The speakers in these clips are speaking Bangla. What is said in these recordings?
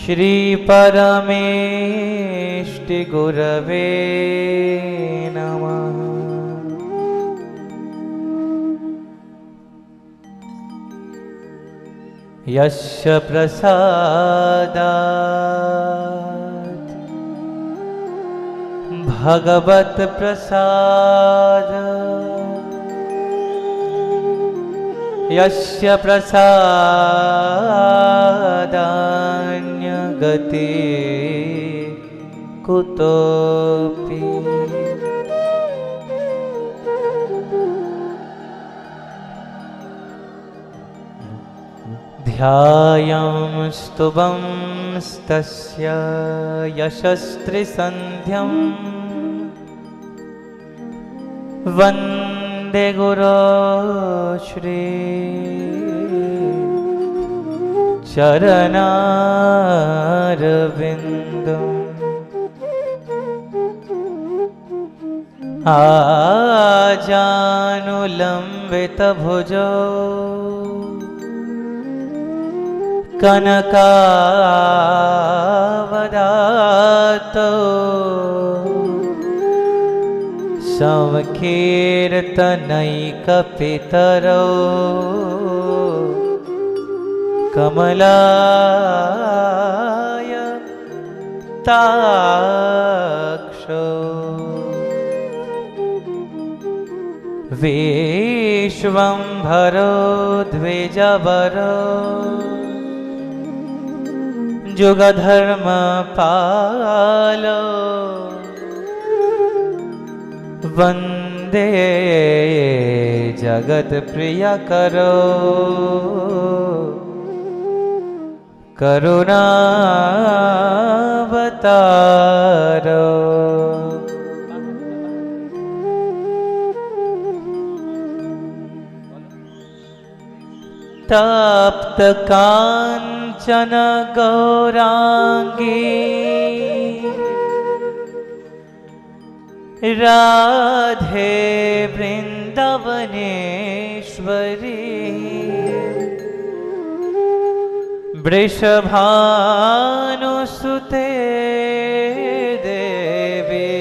श्री परमेष्टि गुरवे नमः। यस्य प्रसादात् भगवत् प्रसाद, यस्य प्रसादान्यगति कुतोऽपि। ध्यायां स्तुवंस्तस्य यशस्त्रिसन्ध्यं वन्दे गुरो श्री चरणारविन्दम्। आजानुलम्बितभुजौ कनकावदातो संकीर्तनैकपितरौ कमलाय ताक्षौ। विश्वम्भरो द्विजवरो जुगधर्मपालो वन्दे जगत्प्रियकरो करुणावतारो। तप्त काञ्चन गौरांगी राधे वृंदावनेश्वरी, वृषभानुसुते देवी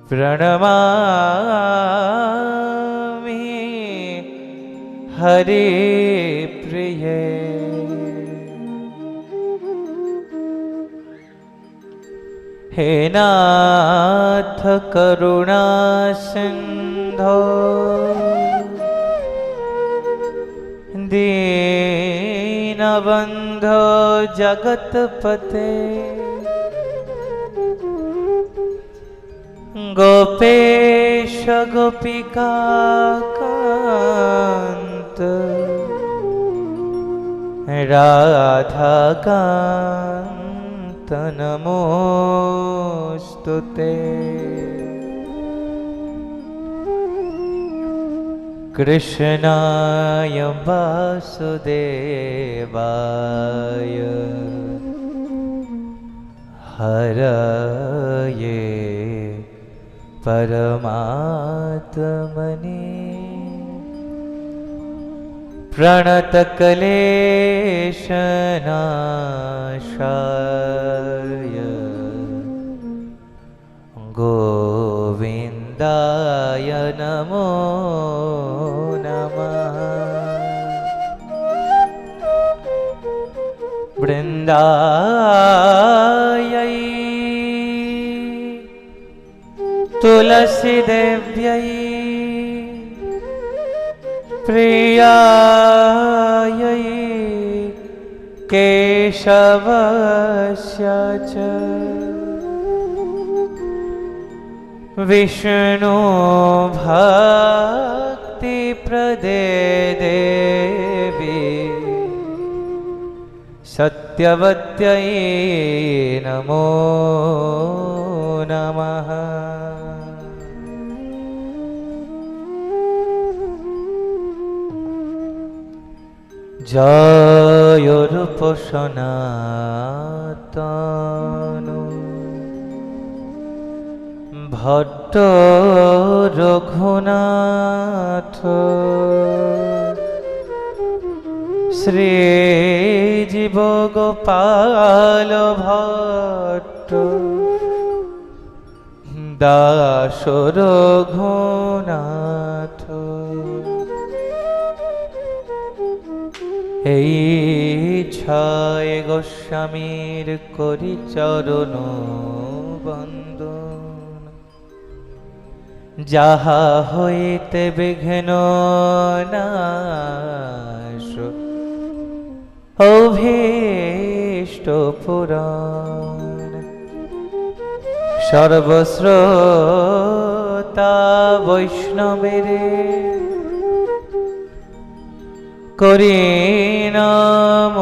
प्रणमामि हरिप्रिये। हे नाथ करुणा सिंधो दीनबंधो जगतपते, गोपेश गोपिका कांत राधा कांत नमोस्तुते। कृष्णाय वासुदेवाय हरये परमात्मने प्रणतक्लेशनाशाय गोविन्दाय नमो नमः। वृन्दायै तुलसी देव्यै प्रियायै केशवस्य च विष्णु भक्ति प्रदे देवी सत्यवत्यै नमो नमः। जय रूप सनातन भट्ट रघुनाथ श्री জীব গোপাল ভট্ট দাস রঘুনাথ এই ছয় গোস্বামীর করি চরণ বন্দন যাহা হইতে বিঘ্ন নাশ অভীষ্ট পুরাণ সর্বশ্রোতা বৈষ্ণবের করি নমস্কার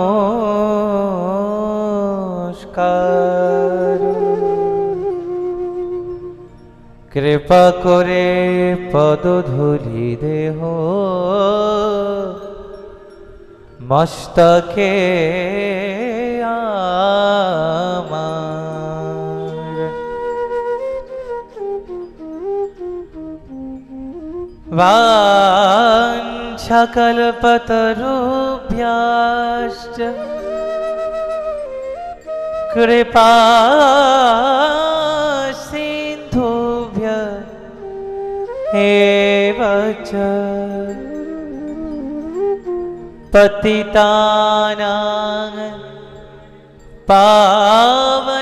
কৃপা করে পদধূলি দেহ মস্তকে আমার वाञ्छकल्पतरुभ्यश्च कृपा सिन्धुभ्य एव च पतितानां पावनेभ्यो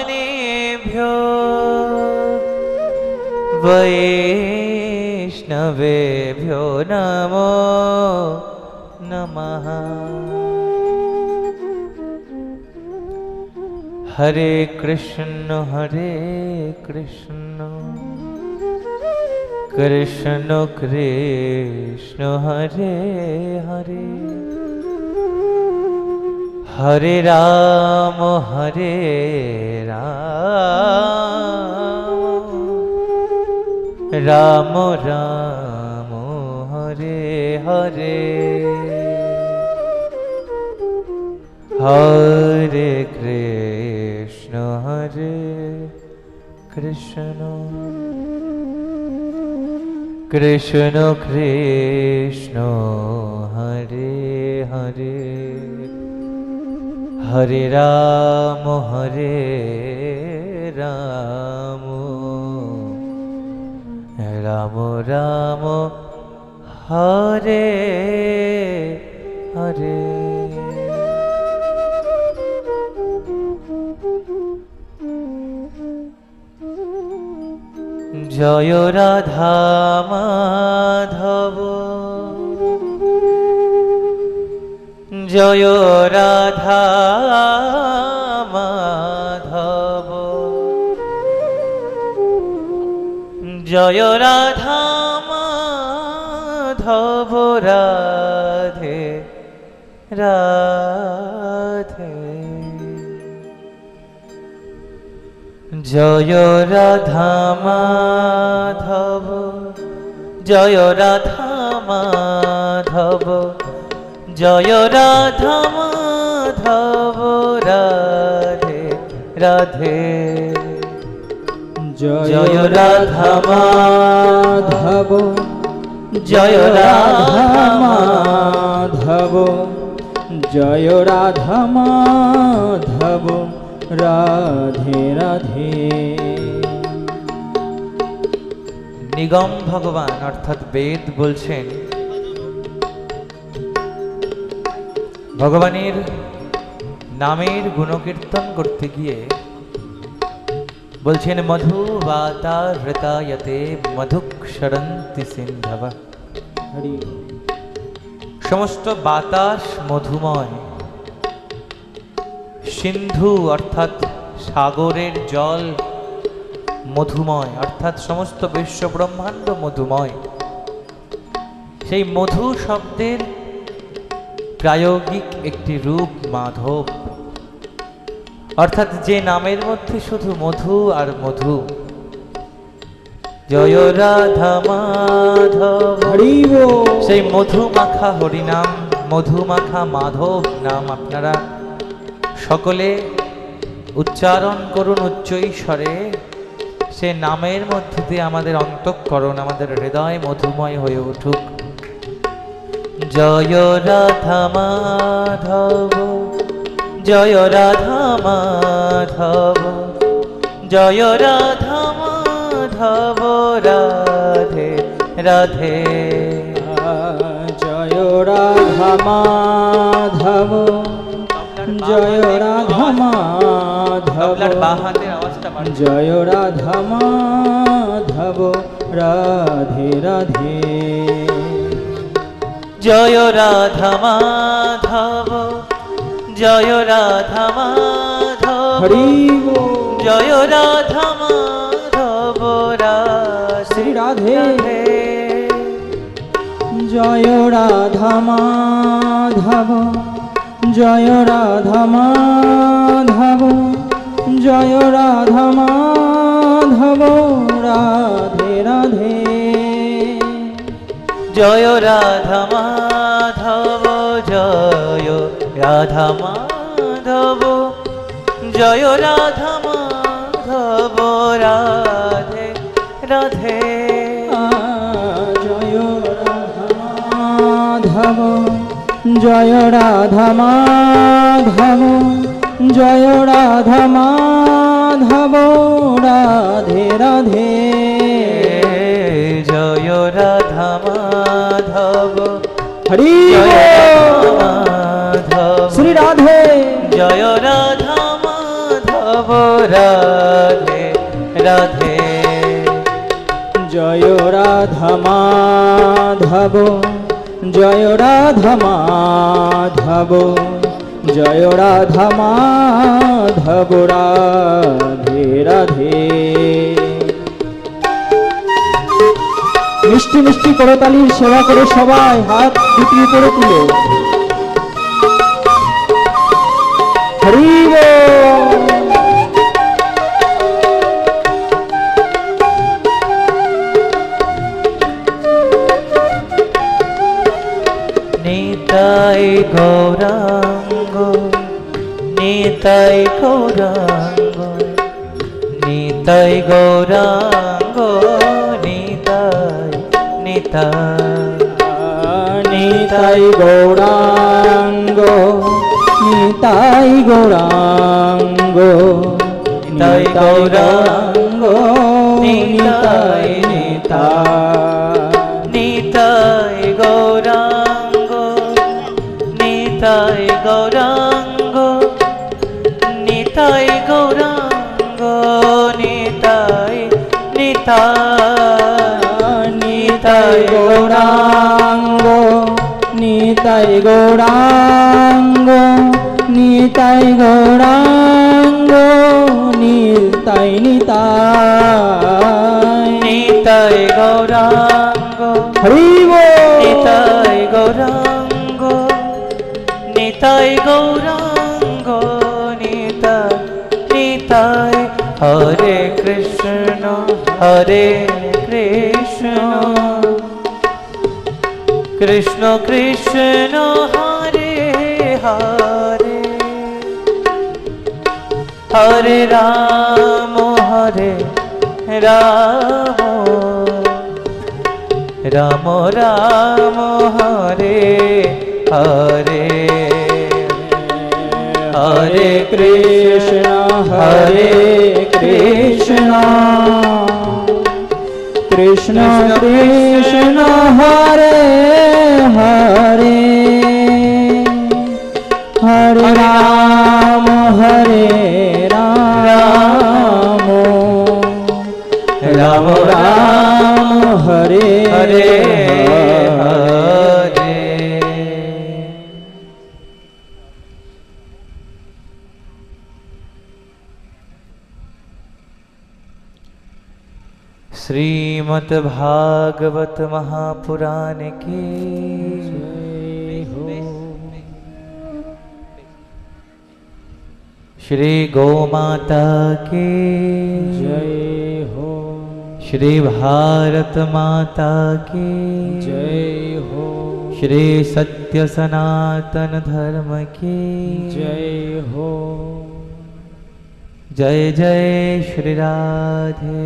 वैष्णवेभ्यो नमो नमः। हरे कृष्ण कृष्ण कृष्ण हरे हरे हरे राम राम राम हरे हरे हरे कृष्ण कृष्ण कृष्ण हरे हरे हरे राम राम राम हरे हरे। जय राधा माधव जय राधा माधव जय राधा माधव राधे राधे जय राधा माधव जय राधा माधव जय राधा माधव राधे राधे जय राधा माधव जय राधा माधव जय राधा माधव राधे राधे। निगम भगवान अर्थात वेद बोलছেন ভগবানের নামের গুণকীর্তন করতে গিয়ে বলছেন মধু বাতা হৃতায়তে মধুক্ষরন্তি সিন্ধবা। সমস্ত বাতাস মধুময়, সিন্ধু অর্থাৎ সাগরের জল মধুময়, অর্থাৎ সমস্ত বিশ্ব ব্রহ্মাণ্ড মধুময়। সেই মধু শব্দের প্রায়োগিক একটি রূপ মাধব, অর্থাৎ যে নামের মধ্যে শুধু মধু আর মধু। জয় রাধা মাধব, সেই মধু মাখা হরিনাম, মধু মাখা মাধব নাম আপনারা সকলে উচ্চারণ করুন উচ্চ স্বরে। সে নামের মধ্যে দিয়ে আমাদের অন্তঃকরণ, আমাদের হৃদয় মধুময় হয়ে উঠুক। জয় রাধা মাধব জয় রাধা মাধব, জয় রাধা মাধব, রাধে রাধে। জয় রাধা মাধব, জয় রাধা মাধব, জয় রাধা মাধব, রাধে রাধে। জয় রাধা মাধব, জয় রাধা মাধব, হরি বল। জয় রাধা মাধব, শ্রী রাধে। জয় রাধা মাধব, জয় রাধা মাধব, জয় রাধা মাধব, রাধে রাধে। জয় রাধা মাধব, জয় রাধা মাধব, জয় রাধা মাধব, রাধে রাধে। জয় রাধা মাধব, জয় রাধা মাধব, জয় রাধা মাধব, রাধে রাধে। জয় রাধা মাধব, হরি শ্রী রাধে। জয় রাধা মাধব, রাধে রাধে। জয় রাধা মাধব, জয় রাধা মাধব, জয় রাধা মাধব, রাধে রাধে। মিষ্টি মিষ্টি করতালির সেবা করে সবাই হাত দুটি উপরে তুলে হরি বল। নিতাই গৌরাঙ্গ, নিতাই গৌরাঙ্গ, নিতাই গৌরাঙ্গ, নিতাই নিতাই। নিতাই গৌরাঙ্গ, নিতাই গৌরাঙ্গ, নিতাই গৌরাঙ্গ, নিতাই নিতাই। নিতাই গৌরাঙ্গ, নিতাই গৌরাঙ্গ, নিতাই গৌরাঙ্গ, নিতাই নিতাই। নিতাই গৌরাঙ্গ, নিতাই গৌরাঙ্গ, নিতাই গৌরাঙ্গ, নিতাই নিতাই। নিতাই গৌরাঙ্গ, হরি বল। নিতাই গৌরাঙ্গ, নিতাই গৌরাঙ্গ, নিতাই নিতাই। হরে কৃষ্ণ হরে কৃষ্ণ, কৃষ্ণ কৃষ্ণ হরে হরে, হরে রাম হরে রাম, রাম রাম হরে হরে। হরে কৃষ্ণ হরে কৃষ্ণ, কৃষ্ণ কৃষ্ণ হরে হরে, হরে রাম হরে রাম, রাম রাম হরে হরে হরে। হরে। श्रीमद् भागवत महापुराण की जय हो। श्री गौ माता की जय हो। श्री भारत माता की जय हो। श्री सत्य सनातन धर्म की जय हो। जय जय श्री राधे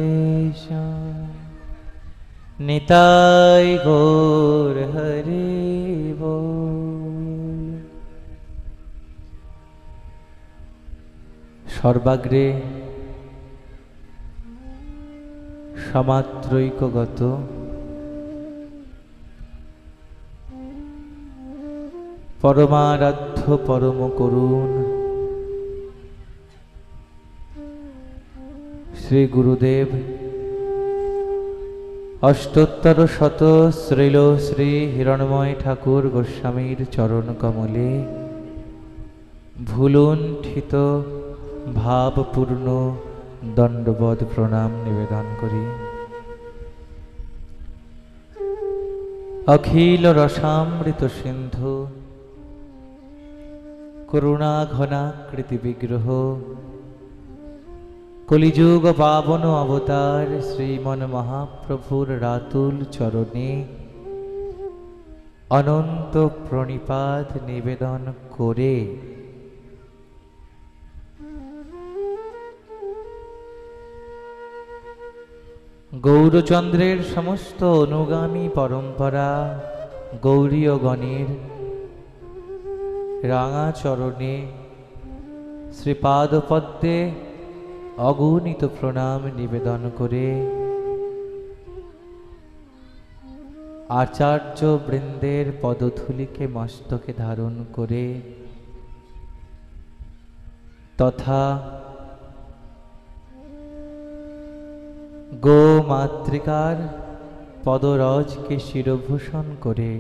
श्याम। निताय गौर हरि बोल। সর্বাগ্রে সমাত্রৈকগত পরমারাধ্য পরম করুণ শ্রী গুরুদেব অষ্টোত্তর শত শ্রীল শ্রী হিরণময় ঠাকুর গোস্বামীর চরণ কমলে ভুলুণ্ঠিত ভাবপূর্ণ দণ্ডবৎ প্রণাম নিবেদন করি। অখিল রসামৃত সিন্ধু করুণা ঘনাকৃতি বিগ্রহ কলিযুগ পাবন অবতার শ্রীমন মহাপ্রভুর রাতুল চরণে অনন্ত প্রণিপাত নিবেদন করে গৌরচন্দ্রের সমস্ত অনুগামী পরম্পরা গৌরীয়গণের রাঙা চরণে শ্রীপাদপদ্মে অগণিত প্রণাম নিবেদন করে আচার্য বৃন্দের পদধূলিকে মস্তকে ধারণ করে তথা গো মাতৃকার পদরজকে শিরভূষণ করে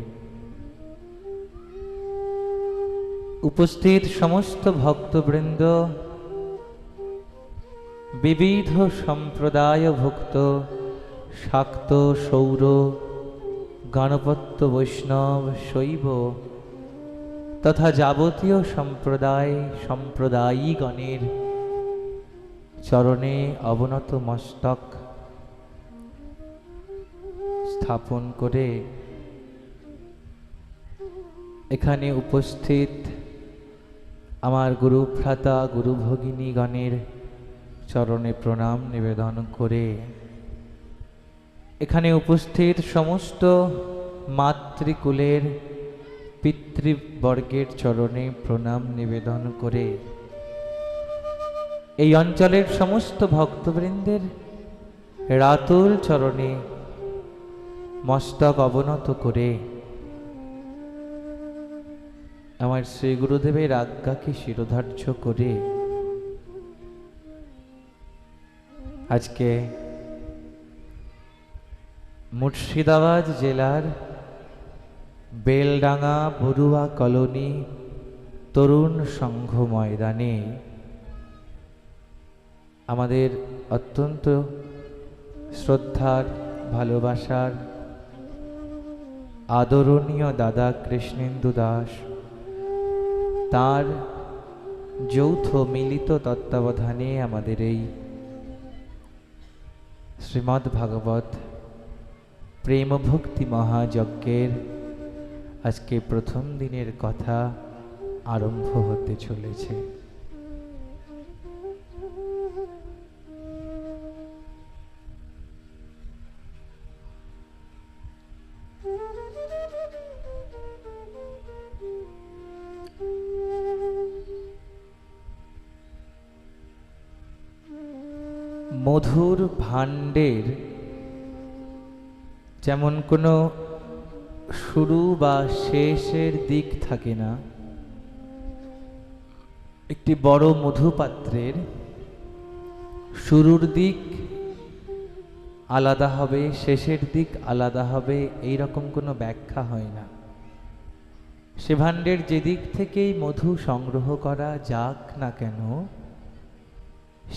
উপস্থিত সমস্ত ভক্তবৃন্দ বিবিধ সম্প্রদায়ভুক্ত শাক্ত সৌর গণপত্য বৈষ্ণব শৈব তথা যাবতীয় সম্প্রদায়ীগণের চরণে অবনত মস্তক স্থাপন করে এখানে উপস্থিত আমার গুরুভ্রাতা গুরুভগিনীগণের চরণে প্রণাম নিবেদন করে এখানে উপস্থিত সমস্ত মাতৃকুলের পিতৃবর্গের চরণে প্রণাম নিবেদন করে এই অঞ্চলের সমস্ত ভক্তবৃন্দের রাতুল চরণে মস্তক অবনত করে আমার শ্রী গুরুদেবের আজ্ঞাকে শিরোধার্য করে আজকে মুর্শিদাবাদ জেলার বেলডাঙ্গা বড়ুয়া কলোনি তরুণ সংঘ ময়দানে আমাদের অত্যন্ত শ্রদ্ধার ভালোবাসার আদরণীয় দাদা কৃষ্ণেন্দু দাস তার যৌথ মিলিত তত্ত্বাবধানে আমাদের এই শ্রীমদ্ ভাগবত প্রেম ভক্তি মহাযজ্ঞের আজকে প্রথম দিনের কথা আরম্ভ হতে চলেছে। মধুর ভাণ্ডের যেমন কোনো শুরু বা শেষের দিক থাকে না, একটি বড় মধুপাত্রের শুরুর দিক আলাদা হবে, শেষের দিক আলাদা হবে, এই রকম কোনো ব্যাখ্যা হয় না। সে ভাণ্ডের যে দিক থেকেই মধু সংগ্রহ করা যাক না কেন,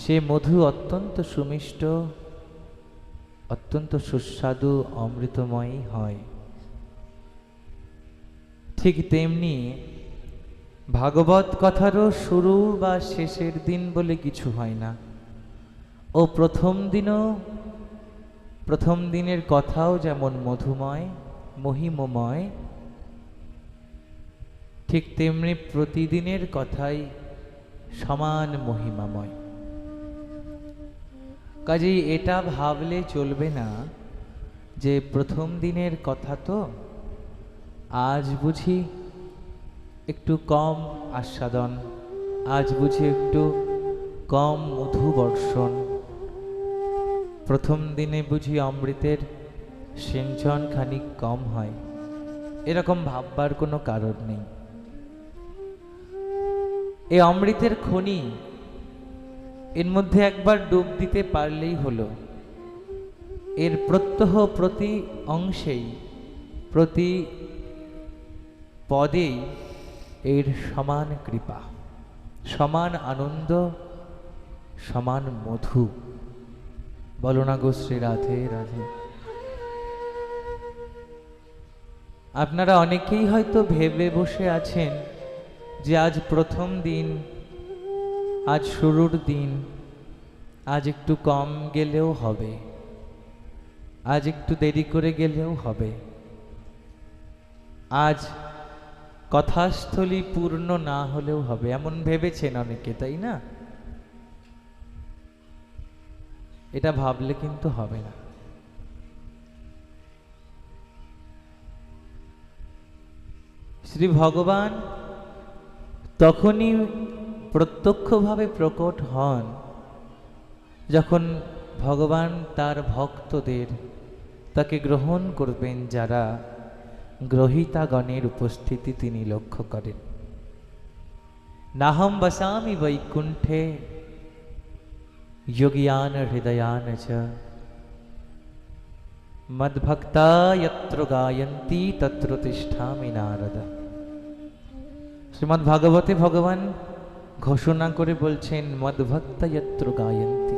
সে মধু অত্যন্ত সুমিষ্ট, অত্যন্ত সুস্বাদু, অমৃতময়ী হয়। ঠিক তেমনি ভাগবত কথারও শুরু বা শেষের দিন বলে কিছু হয় না। ও প্রথম দিনের কথাও যেমন মধুময় মহিমময়, ঠিক তেমনি প্রতিদিনের কথাই সমান মহিমাময়। কাজেই এটা ভাবলে চলবে না যে প্রথম দিনের কথা তো আজ বুঝি একটু কম আস্বাদন, আজ বুঝি একটু কম মধু বর্ষণ, প্রথম দিনে বুঝি অমৃতের সিঞ্চন খানিক কম হয়, এরকম ভাববার কোনো কারণ নেই। এই অমৃতের খনি, এর মধ্যে একবার ডুব দিতে পারলেই হলো। এর প্রত্যহ প্রতি অংশেই, প্রতি পদেই এর সমান কৃপা, সমান আনন্দ, সমান মধু। বলো না গো শ্রী রাধে রাধে। আপনারা অনেকেই হয়তো ভেবে বসে আছেন যে আজ প্রথম দিন, আজ শুরুর দিন, আজ একটু কম গেলেও হবে, আজ একটু দেরি করে গেলেও হবে, আজ কথাস্থলী পূর্ণ না হলেও হবে, এমন ভেবেছেন অনেকে, তাই না? এটা ভাবলে কিন্তু হবে না। শ্রী ভগবান তখনই প্রত্যক্ষভাবে প্রকট হন যখন ভগবান তার ভক্তদের, তাকে গ্রহণ করবেন যারা গ্রহীতাগণের উপস্থিতি তিনি লক্ষ্য করেন। নাহম বসামি বৈকুণ্ঠে যোগিয়ান হৃদয়ান চ মদ্ভক্তা যত্র গায়ন্তি তত্র তিষ্ঠামি নারদ। শ্রীমদ্ ভাগবতে ভগবান ঘোষণা করে বলছেন, মদ্ভক্তা যত্র গায়ন্তি,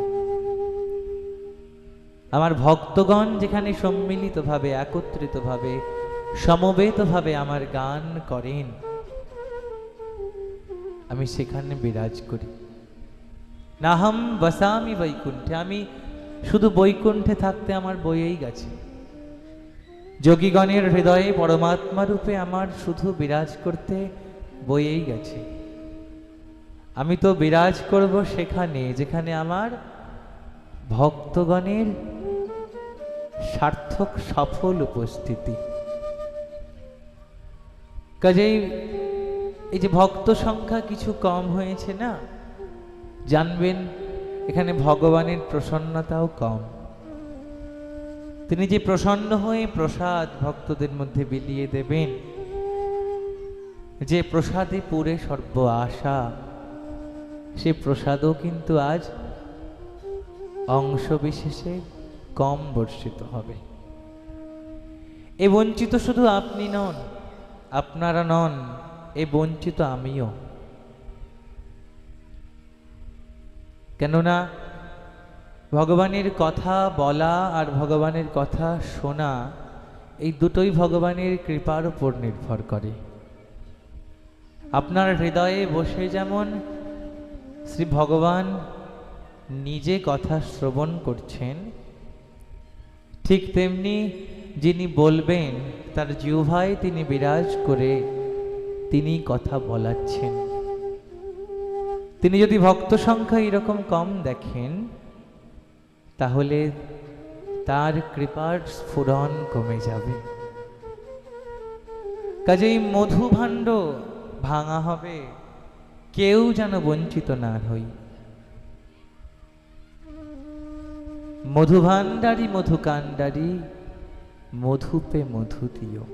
আমার ভক্তগণ যেখানে সম্মিলিতভাবে, একত্রিতভাবে, সমবেতভাবে আমার গান করেন, আমি সেখানে বিরাজ করি। নাহম বসামি বৈকুণ্ঠে, আমি শুধু বৈকুণ্ঠে থাকতে আমার বয়েই গেছে। যোগীগণের হৃদয়ে পরমাত্মা রূপে আমার শুধু বিরাজ করতে বয়েই গেছে। আমি তো বিরাজ করব সেখানে যেখানে আমার ভক্তগণের সার্থক সফল উপস্থিতি। কাজেই এই যে ভক্ত সংখ্যা কিছু কম হয়েছে না, জানবেন এখানে ভগবানের প্রসন্নতাও কম। তিনি যে প্রসন্ন হয়ে প্রসাদ ভক্তদের মধ্যে বিলিয়ে দেবেন, যে প্রসাদে পুরে সর্ব আশা, সে প্রসাদও কিন্তু আজ অংশ বিশেষে কম বর্ষিত হবে। এ বঞ্চিত শুধু আপনি নন, আপনারা নন, এ বঞ্চিত আমিও। কেননা ভগবানের কথা বলা আর ভগবানের কথা শোনা, এই দুটোই ভগবানের কৃপার উপর নির্ভর করে। আপনার হৃদয়ে বসে যেমন শ্রী ভগবান নিজে কথা শ্রবণ করছেন, ঠিক তেমনি যিনি বলবেন তার জিহ্বায় তিনি বিরাজ করে তিনি কথা বলাচ্ছেন। তিনি যদি ভক্ত সংখ্যা এরকম কম দেখেন, তাহলে তার কৃপার স্ফুরণ কমে যাবে। কাজেই মধুভাণ্ড ভাঙা হবে, কেউ যেন বঞ্চিত না হই। মধুভাণ্ডারী মধুকাণ্ডারী, মধুপে মধু দিও।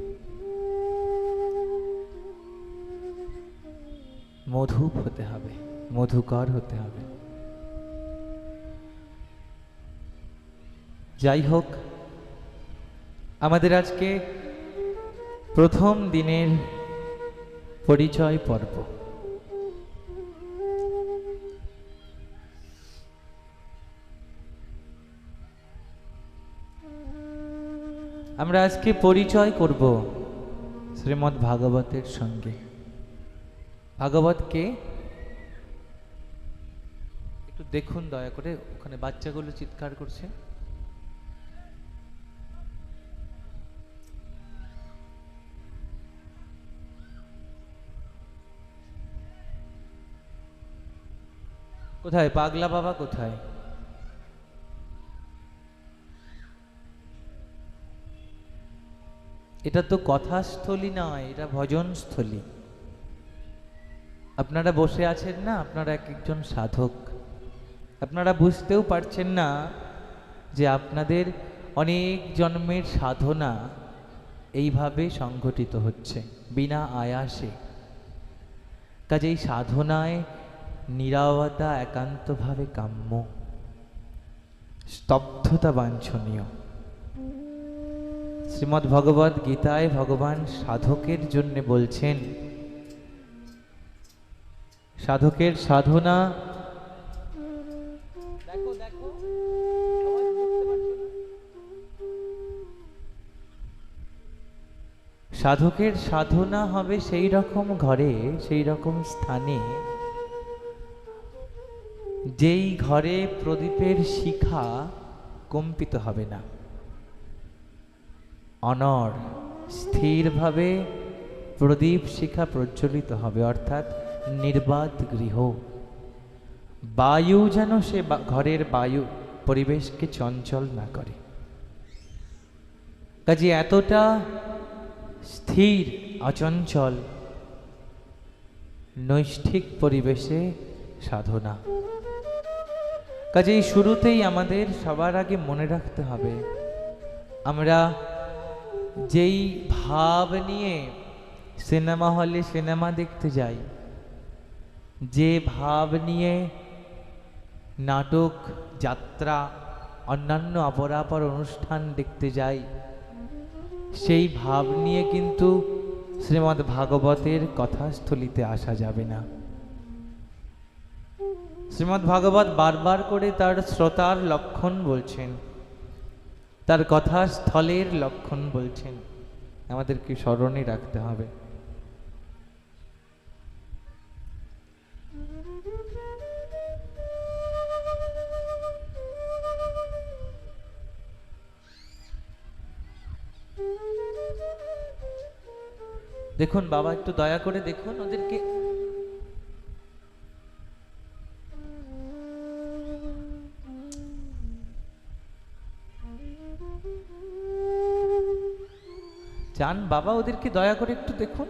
মধুপ হতে হবে, মধুকর হতে হবে। যাই হোক, আমাদের আজকে প্রথম দিনের পরিচয় পর্ব। আমরা আজকে পরিচয় করব শ্রীমদ্ ভাগবতের সঙ্গে। ভাগবতকে একটু দেখুন দয়া করে, ওখানে বাচ্চাগুলো চিৎকার করছে। কোথায় পাগলা বাবা, কোথায়? এটা তো কথাস্থলী নয়, এটা ভজনস্থলী। আপনারা বসে আছেন না, আপনারা এক একজন সাধক। আপনারা বুঝতেও পারছেন না যে আপনাদের অনেক জন্মের সাধনা এইভাবে সংঘটিত হচ্ছে বিনা আয়াসে। কাজেই সাধনায় নীরবতা একান্তভাবে কাম্য, স্তব্ধতা বাঞ্ছনীয়। শ্রীমদ্ ভগবদ গীতায় ভগবান সাধকের জন্য বলছেন, সাধকের সাধনা দেখো দেখো, সাধকের সাধনা হবে সেই রকম ঘরে, সেই রকম স্থানে, যেই ঘরে প্রদীপের শিখা কম্পিত হবে না, অনড় স্থিরভাবে প্রদীপ শিখা প্রজ্বলিত হবে, অর্থাৎ নির্বাত গৃহ। বায়ু যেন সে ঘরের বায়ু পরিবেশকে চঞ্চল না করে। কাজে এতটা স্থির অচঞ্চল নৈষ্ঠিক পরিবেশে সাধনা। কাজেই শুরুতেই আমাদের সবার আগে মনে রাখতে হবে, আমরা যেই ভাব নিয়ে সিনেমা হলে সিনেমা দেখতে যাই, যে ভাব নিয়ে নাটক, যাত্রা, অন্যান্য অপরাপর অনুষ্ঠান দেখতে যাই, সেই ভাব নিয়ে কিন্তু শ্রীমদ্ ভাগবতের কথাস্থলিতে আসা যাবে না। শ্রীমদ্ ভাগবত বারবার করে তার শ্রোতার লক্ষণ বলছেন, তার কথাস্থলের লক্ষণ বলছেন, আমাদেরকে স্মরণে রাখতে হবে। দেখুন বাবা, একটু দয়া করে দেখুন ওদেরকে। চান বাবা, ওদেরকে দয়া করে একটু দেখুন।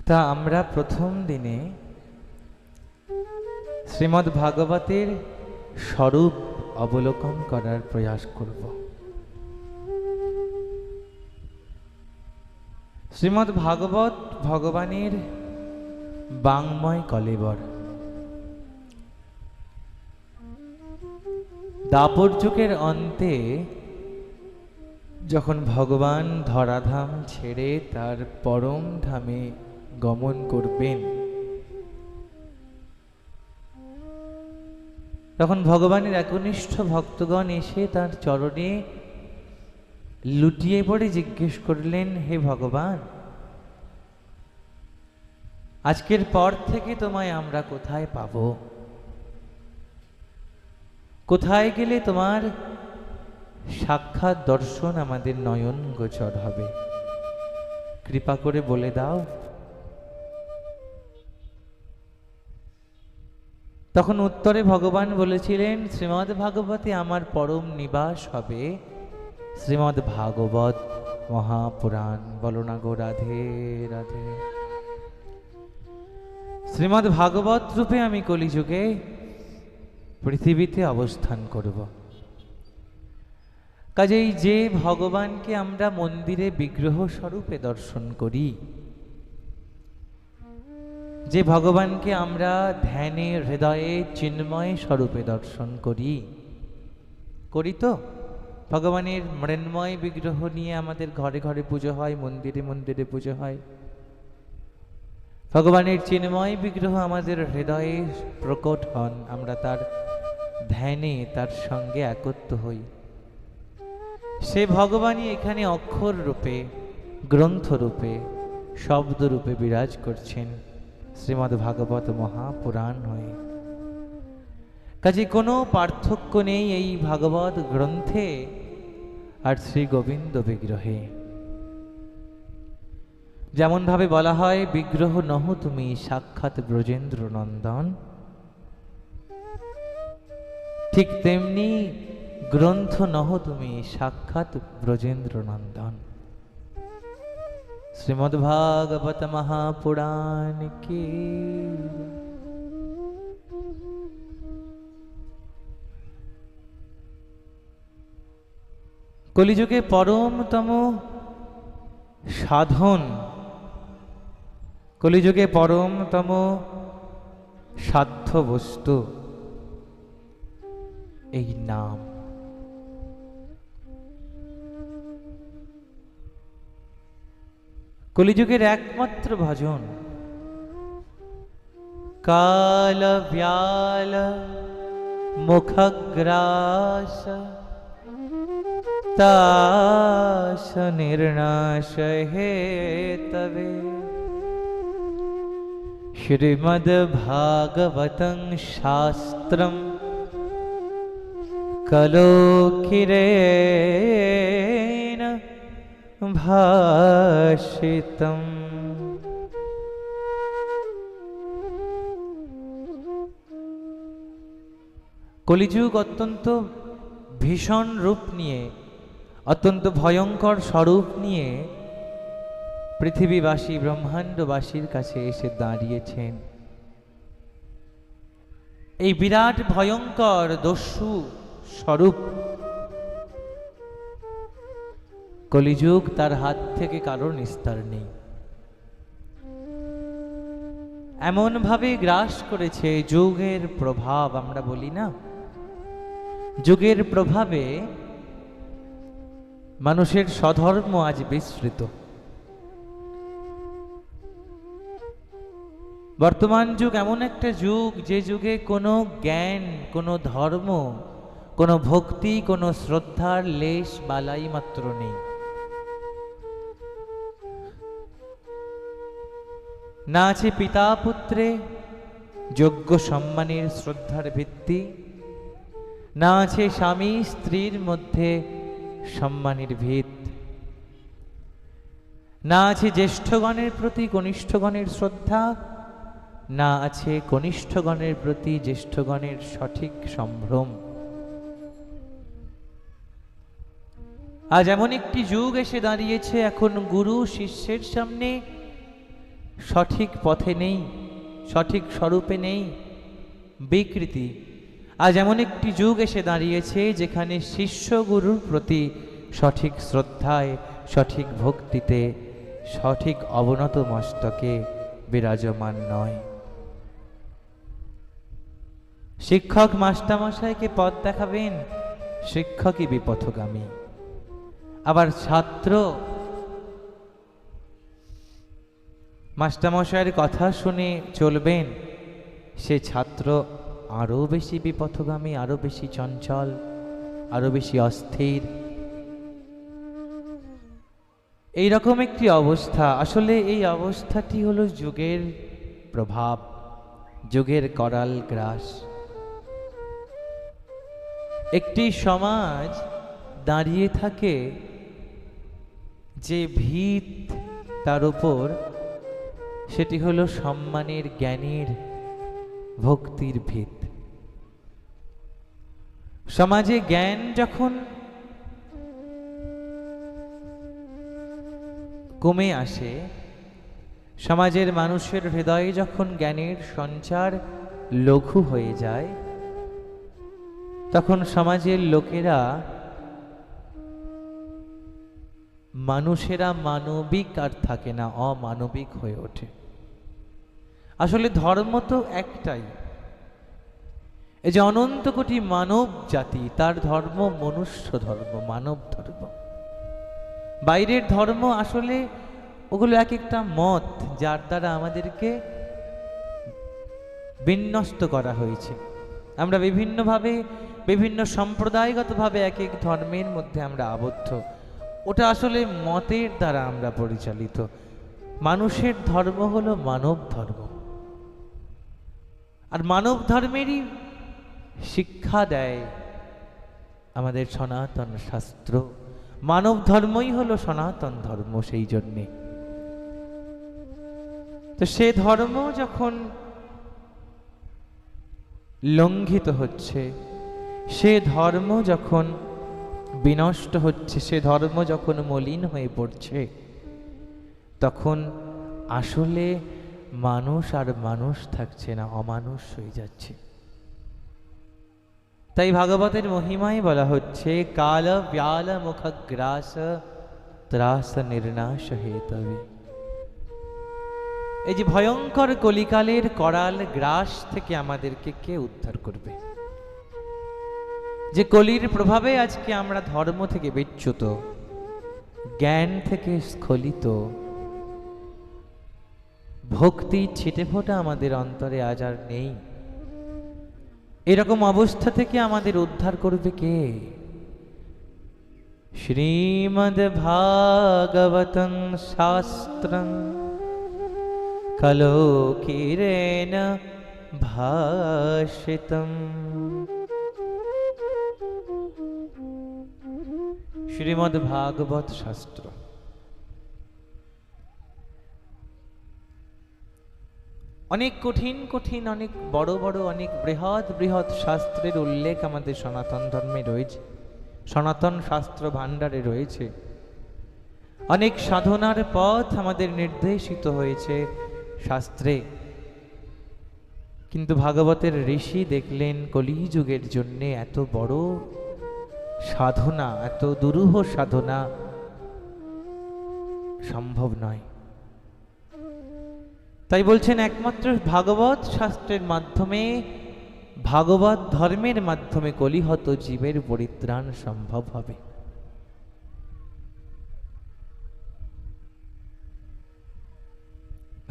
তা আমরা প্রথম দিনে শ্রীমদ্ ভাগবতের স্বরূপ অবলোকন করার প্রয়াস করব। শ্রীমদ্ ভাগবত ভগবানের বাংময় কলেবর। দাপর যুগের অন্তে যখন ভগবান ধরাধাম ছেড়ে তার পরম ধামে গমন করবেন, তখন ভগবানের একনিষ্ঠ ভক্তগণ এসে তার চরণে লুটিয়ে পড়ে জিজ্ঞেস করলেন, হে ভগবান, আজকের পর থেকে তোমায় আমরা কোথায় পাব? কোথায় গেলে তোমার সাক্ষাৎ দর্শন আমাদের নয়ন গোচর হবে? কৃপা করে বলে দাও। তখন উত্তরে ভগবান বলেছিলেন, শ্রীমদ্ ভাগবতে আমার পরম নিবাস হবে শ্রীমদ্ ভাগবত মহাপুরাণ। বলো না গো রাধে রাধে। শ্রীমদ্ ভাগবত রূপে আমি কলিযুগে পৃথিবীতে অবস্থান করব। কাজেই যে ভগবানকে আমরা মন্দিরে বিগ্রহ স্বরূপে দর্শন করি, যে ভগবানকে আমরা ধ্যানে হৃদয়ে চিন্ময় স্বরূপে দর্শন করি, তো ভগবানের মৃন্ময় বিগ্রহ নিয়ে আমাদের ঘরে ঘরে পুজো হয়, মন্দিরে মন্দিরে পুজো হয়। ভগবানের চিন্ময় বিগ্রহ আমাদের হৃদয়ে প্রকট হন, আমরা তার ধ্যানে তার সঙ্গে একত্র হই। সে ভগবানই এখানে অক্ষর রূপে, গ্রন্থ রূপে, শব্দ রূপে বিরাজ করছেন শ্রীমদ্ ভাগবত মহাপুরাণ হয়ে। কাজে কোনো পার্থক্য নেই এই ভাগবত গ্রন্থে আর শ্রী গোবিন্দ বিগ্রহে। যেমন ভাবে বলা হয় বিগ্রহ নহ তুমি সাক্ষাৎ ব্রজেন্দ্র নন্দন, ঠিক তেমনি গ্রন্থ নহ তুমি সাক্ষাৎ ব্রজেন্দ্র নন্দন। শ্রীমদ্ভাগবত মহাপুরাণ কি। কলিযুগে পরমতম সাধন, কলিযুগে পরমতম সাধ্য বস্তু এই নাম। কলিযুগের একমাত্র ভজন। কাল ব্যাল মুখগ্রাস তাস নির্নাশ হে তবে, শ্রীমদ্ ভাগবতং শাস্ত্রম কলোকিরেণ ভাষিতম। কলিযুগ অত্যন্ত ভীষণ রূপ নিয়ে, অত্যন্ত ভয়ঙ্কর স্বরূপ নিয়ে পৃথিবীবাসী ব্রহ্মাণ্ডবাসীর কাছে এসে দাঁড়িয়েছেন। এই বিরাট ভয়ঙ্কর দস্যু স্বরূপ কলিযুগ, তার হাত থেকে কারোর নিস্তার নেই। এমন ভাবে গ্রাস করেছে যুগের প্রভাব। আমরা বলি না, যুগের প্রভাবে মানুষের স্বধর্ম আজ বিস্মৃত। বর্তমান যুগ এমন একটা যুগ, যে যুগে কোনো জ্ঞান, কোনো ধর্ম, কোনো ভক্তি, কোনো শ্রদ্ধার লেশ বালাই মাত্র নেই। না আছে পিতা পুত্রে যোগ্য সম্মানের শ্রদ্ধার ভিত্তি, না আছে স্বামী স্ত্রীর মধ্যে সম্মানের ভিত, না আছে জ্যেষ্ঠগণের প্রতি কনিষ্ঠগণের শ্রদ্ধা, না আছে কনিষ্ঠগণের প্রতি জ্যেষ্ঠগণের সঠিক সম্ভ্রম। আজ এমন একটি যুগ এসে দাঁড়িয়েছে, এখন গুরু শিষ্যের সামনে সঠিক পথে নেই, সঠিক স্বরূপে নেই, বিকৃতি। আজ এমন একটি যুগ এসে দাঁড়িয়েছে যেখানে শিষ্য গুরুর প্রতি সঠিক শ্রদ্ধায়, সঠিক ভক্তিতে, সঠিক অবনত মস্তকে বিরাজমান নয়। শিক্ষক মাস্টারমশাইকে পথ দেখাবেন, শিক্ষকই বিপথগামী। আবার ছাত্র মাস্টারমশাইয়ের কথা শুনে চলবেন, সে ছাত্র আরো বেশি বিপথগামী, আরো বেশি চঞ্চল, আরো বেশি অস্থির। এইরকম একটি অবস্থা। আসলে এই অবস্থাটি হলো যুগের প্রভাব, যুগের করাল গ্রাস। একটি সমাজ দাঁড়িয়ে থাকে যে ভিত তার উপর, সেটি হলো সম্মানের, জ্ঞানের, ভক্তির ভিত। সমাজে জ্ঞান যখন কমে আসে, সমাজের মানুষের হৃদয়ে যখন জ্ঞানের সঞ্চার লঘু হয়ে যায়, তখন সমাজের লোকেরা, মানুষেরা মানবিক আর থাকে না, অমানবিক হয়ে ওঠে। আসলে ধর্ম তো একটাই। এই যে অনন্ত কোটি মানব জাতি, তার ধর্ম মনুষ্য ধর্ম, মানব ধর্ম। বাইরের ধর্ম আসলে ওগুলো এক একটা মত, যার দ্বারা আমাদেরকে বিন্যস্ত করা হয়েছে। আমরা বিভিন্নভাবে, বিভিন্ন সম্প্রদায়গতভাবে এক এক ধর্মের মধ্যে আমরা আবদ্ধ। ওটা আসলে মতের দ্বারা আমরা পরিচালিত। মানুষের ধর্ম হলো মানব ধর্ম, আর মানব ধর্মেরই শিক্ষা দেয় আমাদের সনাতন শাস্ত্র। মানব ধর্মই হলো সনাতন ধর্ম। সেই জন্যে তো সে ধর্ম যখন লঙ্ঘিত হচ্ছে, সে ধর্ম যখন বিনষ্ট হচ্ছে, সে ধর্ম যখন মলিন হয়ে পড়ছে, তখন আসলে মানুষ আর মানুষ থাকছে না, অমানুষ হয়ে যাচ্ছে। তাই ভাগবতের মহিমায় বলা হচ্ছে কাল ব্যাল মুখগ্রাস ত্রাস নির্নাশ হেতবে। এই যে ভয়ঙ্কর কলিকালের করাল গ্রাস থেকে আমাদেরকে কে উদ্ধার করবে? যে কলির প্রভাবে আজকে আমরা ধর্ম থেকে বিচ্যুত, জ্ঞান থেকে স্খলিত, ভক্তি ছিটে ফোটা আমাদের অন্তরে আজ আর নেই, এরকম অবস্থা থেকে আমাদের উদ্ধার করবে কে? শ্রীমদ্ ভাগবতং শাস্ত্রং কলোকিরেণ ভাষিতম। শ্রীমদ্ ভাগবত শাস্ত্র অনেক কঠিন কঠিন, অনেক বড় বড়, অনেক বৃহৎ বৃহৎ শাস্ত্রের উল্লেখ আমাদের সনাতন ধর্মে রয়েছে, সনাতন শাস্ত্র ভাণ্ডারে রয়েছে। অনেক সাধনার পথ আমাদের নির্দেশিত হয়েছে শাস্ত্রে। কিন্তু ভাগবতের ঋষি দেখলেন কলিযুগের জন্যে এত বড় সাধনা, এত দুরূহ সাধনা সম্ভব নয়। তাই বলছেন একমাত্র ভাগবত শাস্ত্রের মাধ্যমে, ভাগবত ধর্মের মাধ্যমে কলিহত জীবের পরিত্রাণ সম্ভব হবে।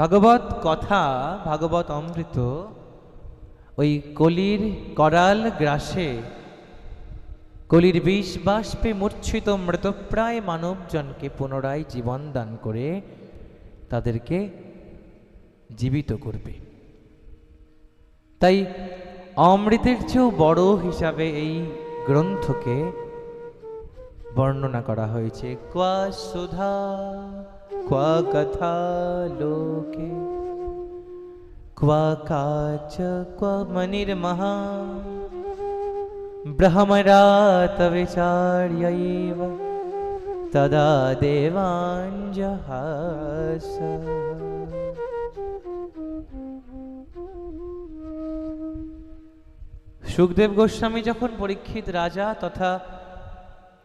ভাগবত কথা, ভাগবত অমৃত ওই কলির করাল গ্রাসে, কলির বিষ বাষ্পে মূর্ছিত মৃতপ্রায় মানবজনকে পুনরায় জীবন দান করে তাদেরকে জীবিত করবে। তাই অমৃতের চেয়েও বড় হিসাবে এই গ্রন্থকে বর্ণনা করা হয়েছে। ক্বা সুধা ক্বা কথা লোকে ক্বা কাচ ক্বা মনির্মহা ব্রহ্মরাত বিচার্যৈব তদা দেবাঞ্জহাস। সুখদেব গোস্বামী যখন পরীক্ষিত রাজা তথা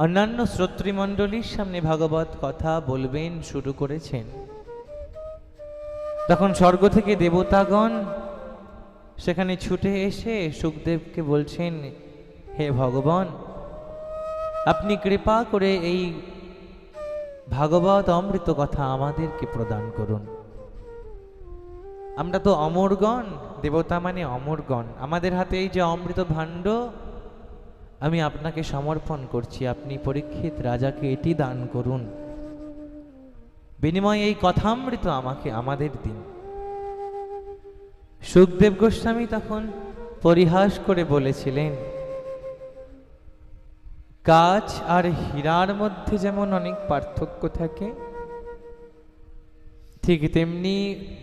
অন্যান্য শ্রোতৃমণ্ডলীর সামনে ভাগবত কথা বলবেন শুরু করেছেন, তখন স্বর্গ থেকে দেবতাগণ সেখানে ছুটে এসে সুখদেবকে বলছেন, হে ভগবান, আপনি কৃপা করে এই ভাগবত অমৃত কথা আমাদেরকে প্রদান করুন। আমরা তো অমরগণ, দেবতা মানে অমরগণ, আমাদের হাতে এই যে অমৃত ভাণ্ড আমি আপনাকে সমর্পণ করছি, আপনি পরীক্ষিত রাজাকে এটি দান করুন, বিনিময়ে এই কথামৃত আমাকে আমাদের দিন। সুখদেব গোস্বামী তখন পরিহাস করে বলেছিলেন, কাচ আর হীরার মধ্যে যেমন অনেক পার্থক্য থাকে, ঠিক তেমনি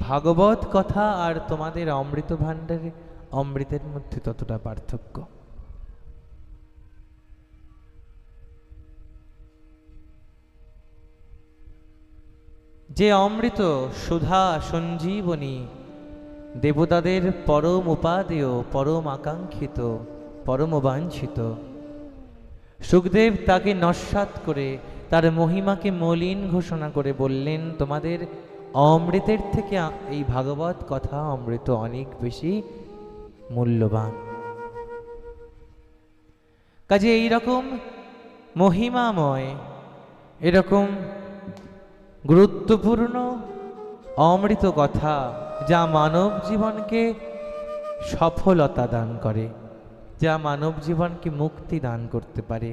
ভাগবত কথা আর তোমাদের অমৃত ভাণ্ডারে অমৃতের মধ্যে ততটা পার্থক্য। যে অমৃত সুধা সঞ্জীবনী, দেবতাদের পরম উপাদেয়, পরম আকাঙ্ক্ষিত, পরম বাঞ্ছিত, সুখদেব তাকে নস্যাৎ করে তার মহিমাকে মলিন ঘোষণা করে বললেন, তোমাদের অমৃতের থেকে এই ভাগবত কথা অমৃত অনেক বেশি মূল্যবান। কাজে এইরকম মহিমাময়, এরকম গুরুত্বপূর্ণ অমৃত কথা যা মানব জীবনকে সফলতা দান করে, যা মানব জীবনকে মুক্তি দান করতে পারে,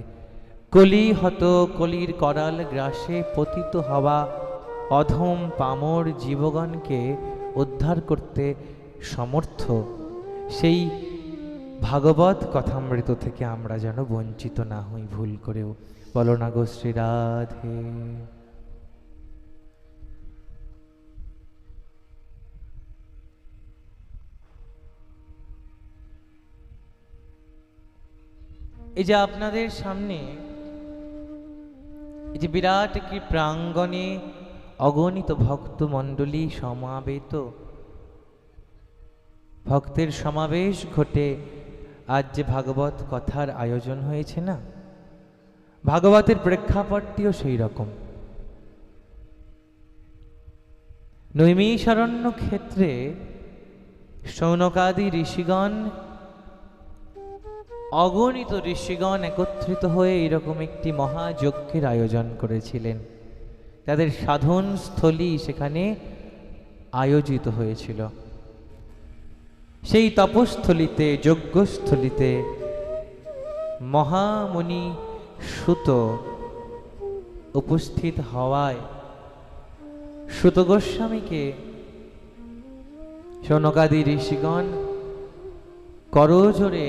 কলি হত কলির করাল গ্রাসে পতিত হওয়া অধম পামর জীবগণকে উদ্ধার করতে সমর্থ, সেই ভাগবত কথামৃত থেকে আমরা যেন বঞ্চিত না হই ভুল করেও। বলো না গো শ্রী রাধে। এই যে আপনাদের সামনে এই যে বিরাট একটি প্রাঙ্গণে অগণিত ভক্ত মণ্ডলী সমাবেত, ভক্তের সমাবেশ ঘটে আজ যে ভাগবত কথার আয়োজন হয়েছে না, ভাগবতের প্রেক্ষাপটটিও সেই রকম। নৈমিষারণ্য ক্ষেত্রে শৌনকাদি ঋষিগণ, অগণিত ঋষিগণ একত্রিত হয়ে এরকম একটি মহাযজ্ঞের আয়োজন করেছিলেন। তাদের সাধন স্থলী সেখানে আয়োজিত হয়েছিল। সেই তপস্থলিতে, যজ্ঞস্থলিতে মহামুনি সুত উপস্থিত হওয়ায় সুত গোস্বামীকে শৌনকাদি ঋষিগণ করজোড়ে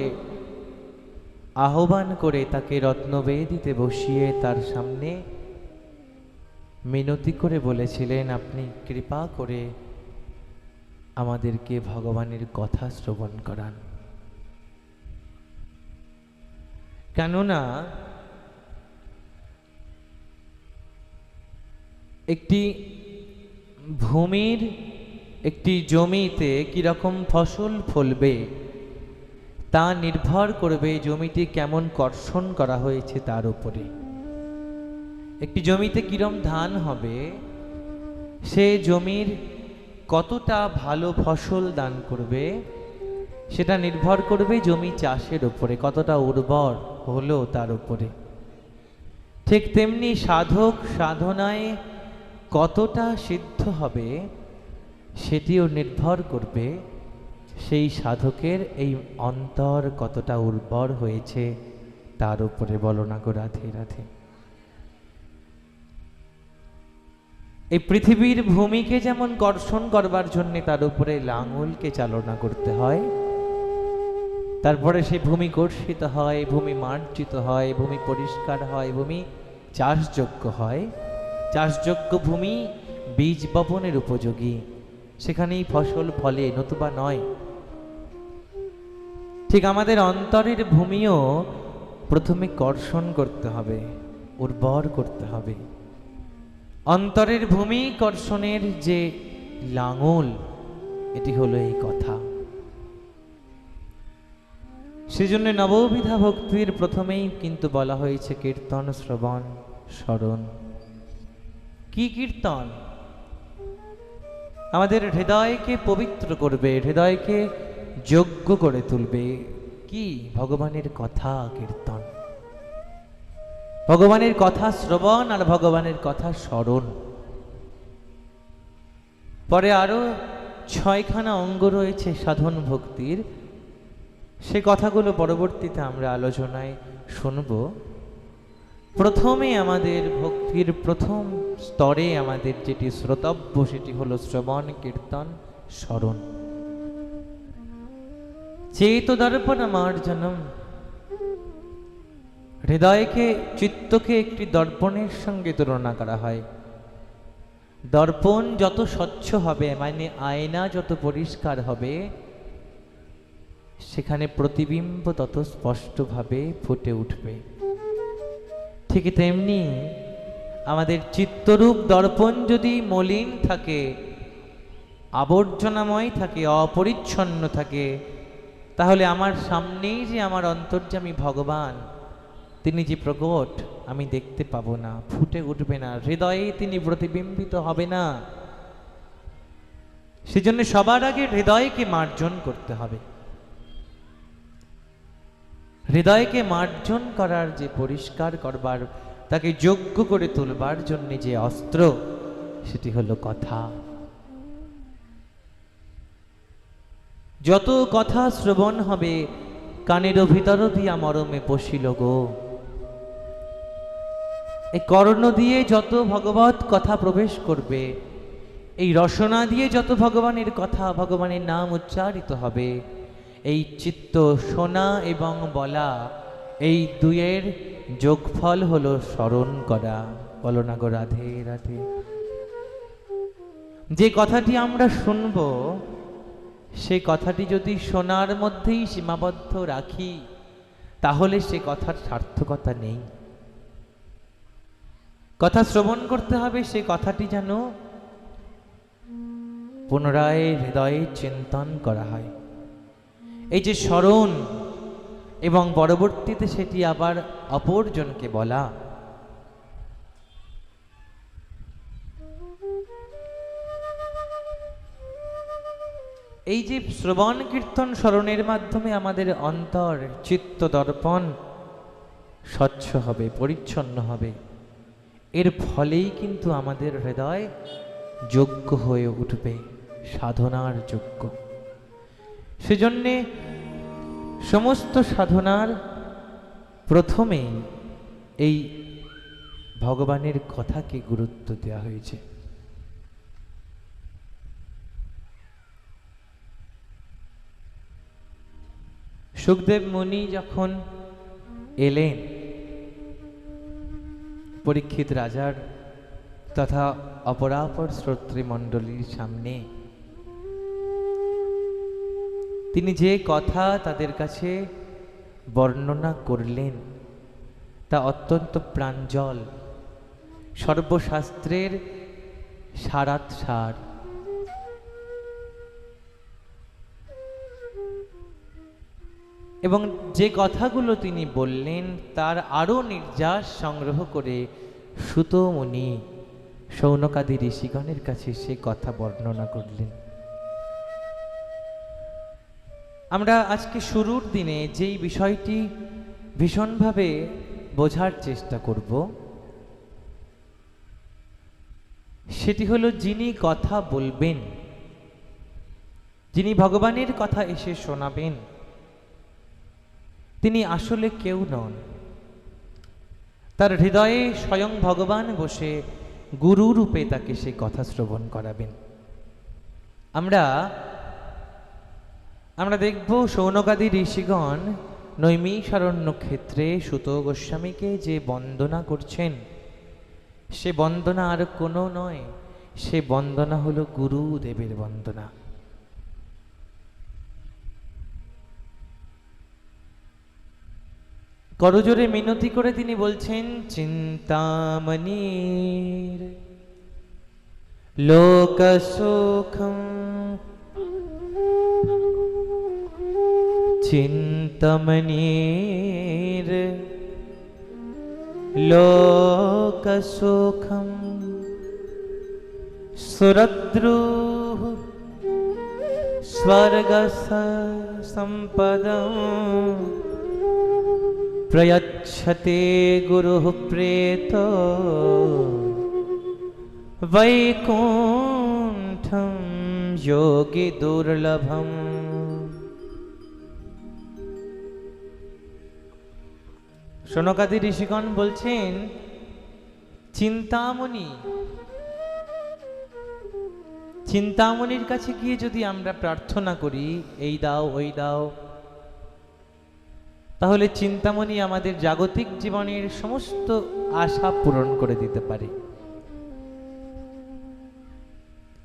আহ্বান করে তাকে রত্নবেদিতে বসিয়ে তার সামনে মিনতি করে বলেছিলেন, আপনি কৃপা করে আমাদেরকে ভগবানের কথা শ্রবণ করান। কেননা একটি ভূমির, একটি জমিতে কিরকম ফসল ফলবে তা নির্ভর করবে জমিটি কেমন কর্ষণ করা হয়েছে তার উপরে। একটি জমিতে কিরম ধান হবে, সে জমির কতটা ভালো ফসল দান করবে সেটা নির্ভর করবে জমি চাষের উপরে, কতটা উর্বর হলো তার উপরে। ঠিক তেমনি সাধক সাধনায় কতটা সিদ্ধ হবে সেটিও নির্ভর করবে সেই সাধকের এই অন্তর কতটা উর্বর হয়েছে তার উপরে। বলো না গো রাধে রাধে। এই পৃথিবীর ভূমিকে যেমন কর্ষণ করবার জন্য তার উপরে লাঙলকে চালনা করতে হয়, তারপরে সেই ভূমি কর্ষিত হয়, ভূমি মার্জিত হয়, ভূমি পরিষ্কার হয়, ভূমি চাষযোগ্য হয়। চাষযোগ্য ভূমি বীজ বপনের উপযোগী, সেখানেই ফসল ফলে, নতুবা নয়। ঠিক আমাদের অন্তরের ভূমিও প্রথমে কর্ষণ করতে হবে, উর্বর করতে হবে। অন্তরের ভূমি কর্ষণের যে লাঙল, এটি হলো এই কথা। সেজন্য নববিধা ভক্তির প্রথমেই কিন্তু বলা হয়েছে কীর্তন, শ্রবণ, স্মরণ। কি কীর্তন? আমাদের হৃদয়কে পবিত্র করবে, হৃদয়কে যোগ্য করে তুলবে। কি? ভগবানের কথা কীর্তন, ভগবানের কথা শ্রবণ আর ভগবানের কথা স্মরণ। পরে আরো 6খানা অঙ্গ রয়েছে সাধন ভক্তির, সে কথাগুলো পরবর্তীতে আমরা আলোচনায় শুনব। প্রথমে আমাদের ভক্তির প্রথম স্তরে আমাদের যেটি শ্রোতব্য সেটি হলো শ্রবণ, কীর্তন, স্মরণ। চেত দর্পণ মার্জনম। হৃদয়কে, চিত্তকে একটি দর্পণের সঙ্গে তুলনা করা হয়। দর্পণ যত স্বচ্ছ হবে, মানে আয়না যত পরিষ্কার হবে, সেখানে প্রতিবিম্ব তত স্পষ্টভাবে ফুটে উঠবে। ঠিক তেমনি আমাদের চিত্তরূপ দর্পণ যদি মলিন থাকে, আবর্জনাময় থাকে, অপরিচ্ছন্ন থাকে, তাহলে আমার সামনেই যে আমার অন্তর্যামী ভগবান, তিনি যে প্রকট, আমি দেখতে পাবো না, ফুটে উঠবে না, হৃদয়ে তিনি প্রতিবিম্বিত হবে না। সেজন্য সবার আগে হৃদয়কে মার্জন করতে হবে। হৃদয়কে মার্জন করার যে পরিষ্কার করবার, তাকে যোগ্য করে তুলবার জন্য যে অস্ত্র, সেটি হলো কথা। যত কথা শ্রবণ হবে, কানের ভিতর দিয়া মরমে পশিল গো। এই কর্ণ দিয়ে যত ভগবত কথা প্রবেশ করবে, এই রসনা দিয়ে যত ভগবানের কথা, ভগবানের নাম উচ্চারিত হবে, এই চিত্ত শোনা এবং বলা, এই দুয়ের যোগফল হলো স্মরণ করা। বলো না গো রাধে রাধে। যে কথাটি আমরা শুনব, সেই কথাটি যদি শোনার মধ্যেই সীমাবদ্ধ রাখি, তাহলে সে কথার সার্থকতা নেই। কথা শ্রবণ করতে হবে, সে কথাটি যেন পুনরায় হৃদয়ে চিন্তন করা হয়। এই যে স্মরণ এবং পরবর্তীতে সেটি আবার অপরজনকে বলা, এই যে শ্রবণ কীর্তন স্মরণের মাধ্যমে আমাদের অন্তর চিত্ত দর্পণ স্বচ্ছ হবে, পরিচ্ছন্ন হবে। এর ফলেই কিন্তু আমাদের হৃদয় যোগ্য হয়ে উঠবে, সাধনার যোগ্য। সেজন্যে সমস্ত সাধনার প্রথমেই এই ভগবানের কথাকে গুরুত্ব দেওয়া হয়েছে। সুখদেব মুনি যখন এলেন পরীক্ষিত রাজার তথা অপরাপর শ্রোতৃমণ্ডলীর সামনে, তিনি যে কথা তাদের কাছে বর্ণনা করলেন তা অত্যন্ত প্রাঞ্জল, সর্বশাস্ত্রের সারাত সার। এবং যে কথাগুলো তিনি বললেন তার আরও নির্যাস সংগ্রহ করে সুত মুনি শৌনকাদি ঋষিগণের কাছে সে কথা বর্ণনা করলেন। আমরা আজকে শুরুর দিনে যেই বিষয়টি ভীষণভাবে বোঝার চেষ্টা করব সেটি হলো, যিনি কথা বলবেন, যিনি ভগবানের কথা এসে শোনাবেন, তিনি আসলে কেউ নন। তার হৃদয়ে স্বয়ং ভগবান বসে গুরু রূপে তাকে সে কথা শ্রবণ করাবেন। আমরা দেখব শৌনকাদি ঋষিগণ নৈমিষারণ্য ক্ষেত্রে সুত গোস্বামীকে যে বন্দনা করছেন, সে বন্দনা আর কোনো নয়, সে বন্দনা হলো গুরুদেবের বন্দনা। করজোরে মিনতি করে তিনি বলছেন, চিন্তামণির লোকসুখম, চিন্তামণির লোকসুখম, সুরদ্রুঃ স্বর্গ সম্পদম প্রয়চ্ছতে গুরুঃ প্রেত বৈকুণ্ঠম যোগী দুর্লভম। শৌনকাদি ঋষিগণ বলছেন, চিন্তামণি, চিন্তামণির কাছে গিয়ে যদি আমরা প্রার্থনা করি এই দাও ওই দাও, তাহলে চিন্তামণি আমাদের জাগতিক জীবনের সমস্ত আশা পূরণ করে দিতে পারে।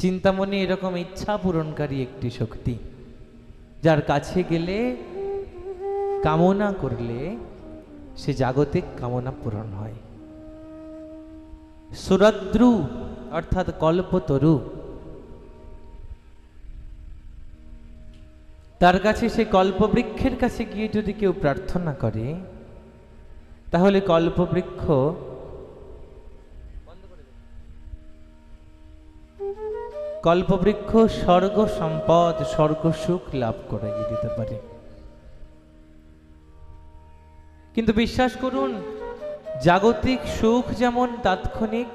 চিন্তামণি এরকম ইচ্ছা পূরণকারী একটি শক্তি, যার কাছে গেলে কামনা করলে সে জাগতিক কামনা পূরণ হয়। সুরদ্রু অর্থাৎ কল্পতরু, তার কাছে সে কল্পবৃক্ষের কাছে গিয়ে যদি কেউ প্রার্থনা করে, তাহলে কল্পবৃক্ষ স্বর্গ সম্পদ, স্বর্গ সুখ লাভ করাইয়ে দিতে পারে। কিন্তু বিশ্বাস করুন, জাগতিক সুখ যেমন তাৎক্ষণিক,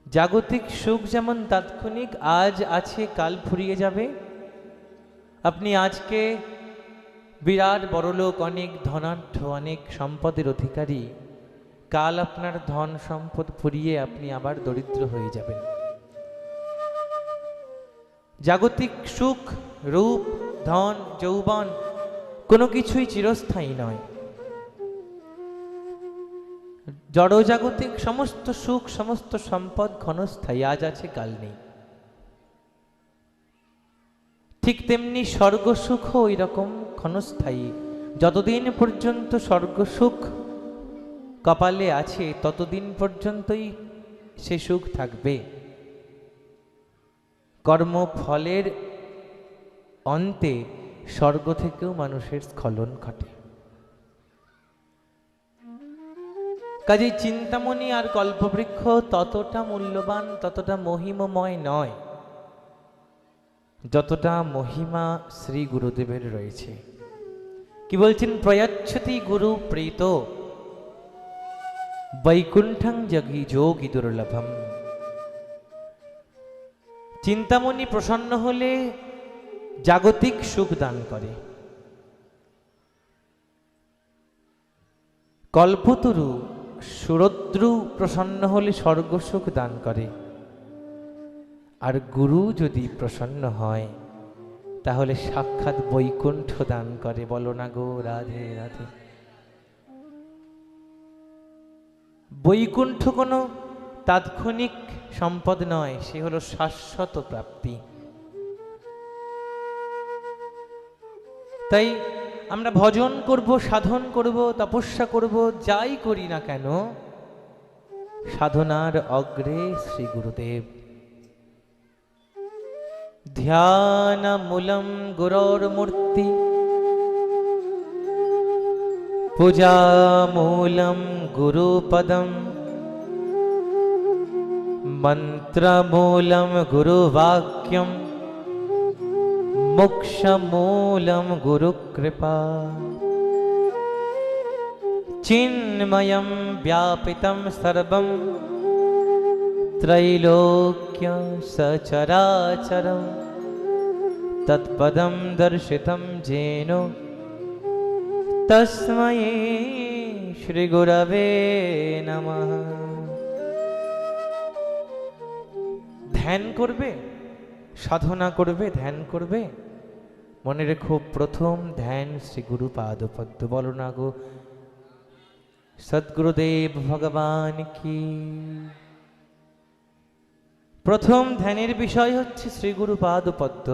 জাগতিক সুখ যেমন তাৎক্ষণিক, আজ আছে কাল ফুরিয়ে যাবে। আপনি আজকে বিরাট বড়লোক, অনেক ধনাঢ্য, অনেক সম্পদের অধিকারী, কাল আপনার ধন সম্পদ ফুরিয়ে আপনি আবার দরিদ্র হয়ে যাবেন। জাগতিক সুখ, রূপ, ধন, যৌবন কোনো কিছুই চিরস্থায়ী নয়। জড়জাগতিক সমস্ত সুখ সমস্ত সম্পদ ক্ষণস্থায়ী, আজ আছে কাল নেই। ঠিক তেমনি স্বর্গসুখ ওই রকম ক্ষণস্থায়ী। যতদিন পর্যন্ত স্বর্গসুখ কপালে আছে ততদিন পর্যন্তই সে সুখ থাকবে। কর্মফলের অন্তে স্বর্গ থেকেও মানুষের স্খলন ঘটে। কাজেই চিন্তামণি আর কল্পবৃক্ষ ততটা মূল্যবান, ততটা মহিমময় নয় যতটা মহিমা শ্রী গুরুদেবের রয়েছে। কি বলছেন? প্রয়াচ্ছতি গুরু প্রীত বৈকুণ্ঠং জগি যোগী দুর্লভম। চিন্তামণি প্রসন্ন হলে জাগতিক সুখ দান করে, কল্পতরু সুরদ্রু প্রসন্ন হলে স্বর্গসুখ দান করে, আর গুরু যদি প্রসন্ন হয় তাহলে সাক্ষাৎ বৈকুণ্ঠ দান করে। বলো না গো রাধে রাধে। বৈকুণ্ঠ কোনো তাৎক্ষণিক সম্পদ নয়, সে হলো শাশ্বত প্রাপ্তি। তাই আমরা ভজন করব, সাধন করব, তপস্যা করব, যাই করি না কেন সাধনার অগ্রে শ্রী গুরুদেব। ধ্যানমূলম গুরোর মূর্তি, পূজামূলম গুরুপদম, মন্ত্রমূলম গুরুবাক্যম, মোক্ষমূলম গুরুকৃপা। চিন্ময়ম ব্যাপিতম সর্বম ত্রৈলোক্য সচরাচরম, তৎপদম দর্শিতম যেন তস্मै শ্রী গুরবে নমঃ। ধ্যান করবে, সাধনা করবে, ধ্যান করবে, মনে রেখো প্রথম ধ্যান শ্রী গুরু পাদপদ্ম। বলো না গো সদ্গুরুদেব ভগবান কি। প্রথম ধ্যানের বিষয় হচ্ছে শ্রী গুরু পাদপদ্ম।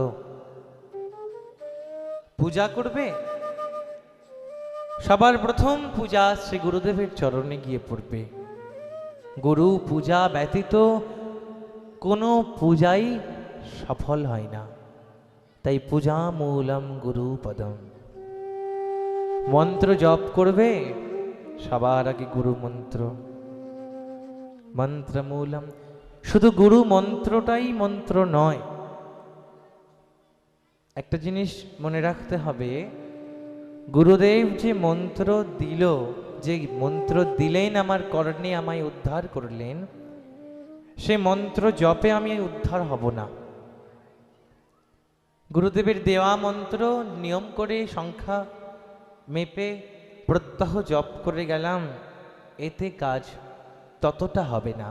পূজা করবে, সবার প্রথম পূজা শ্রী গুরুদেবের চরণে গিয়ে পড়বে। গুরু পূজা ব্যতীত কোনো পূজাই সফল হয় না। তাই পূজা মূলম গুরু পদম। মন্ত্র জপ করবে, সবার আগে গুরু মন্ত্র, মন্ত্র মূলম। শুধু গুরু মন্ত্রটাই মন্ত্র নয়, একটা জিনিস মনে রাখতে হবে, গুরুদেব যে মন্ত্র দিল, যে মন্ত্র দিলেন আমার কর্ণে আমায় উদ্ধার করলেন, সে মন্ত্র জপে আমি উদ্ধার হব না। গুরুদেবের দেওয়া মন্ত্র নিয়ম করে সংখ্যা মেপে প্রত্যহ জপ করে গেলাম, এতে কাজ ততটা হবে না।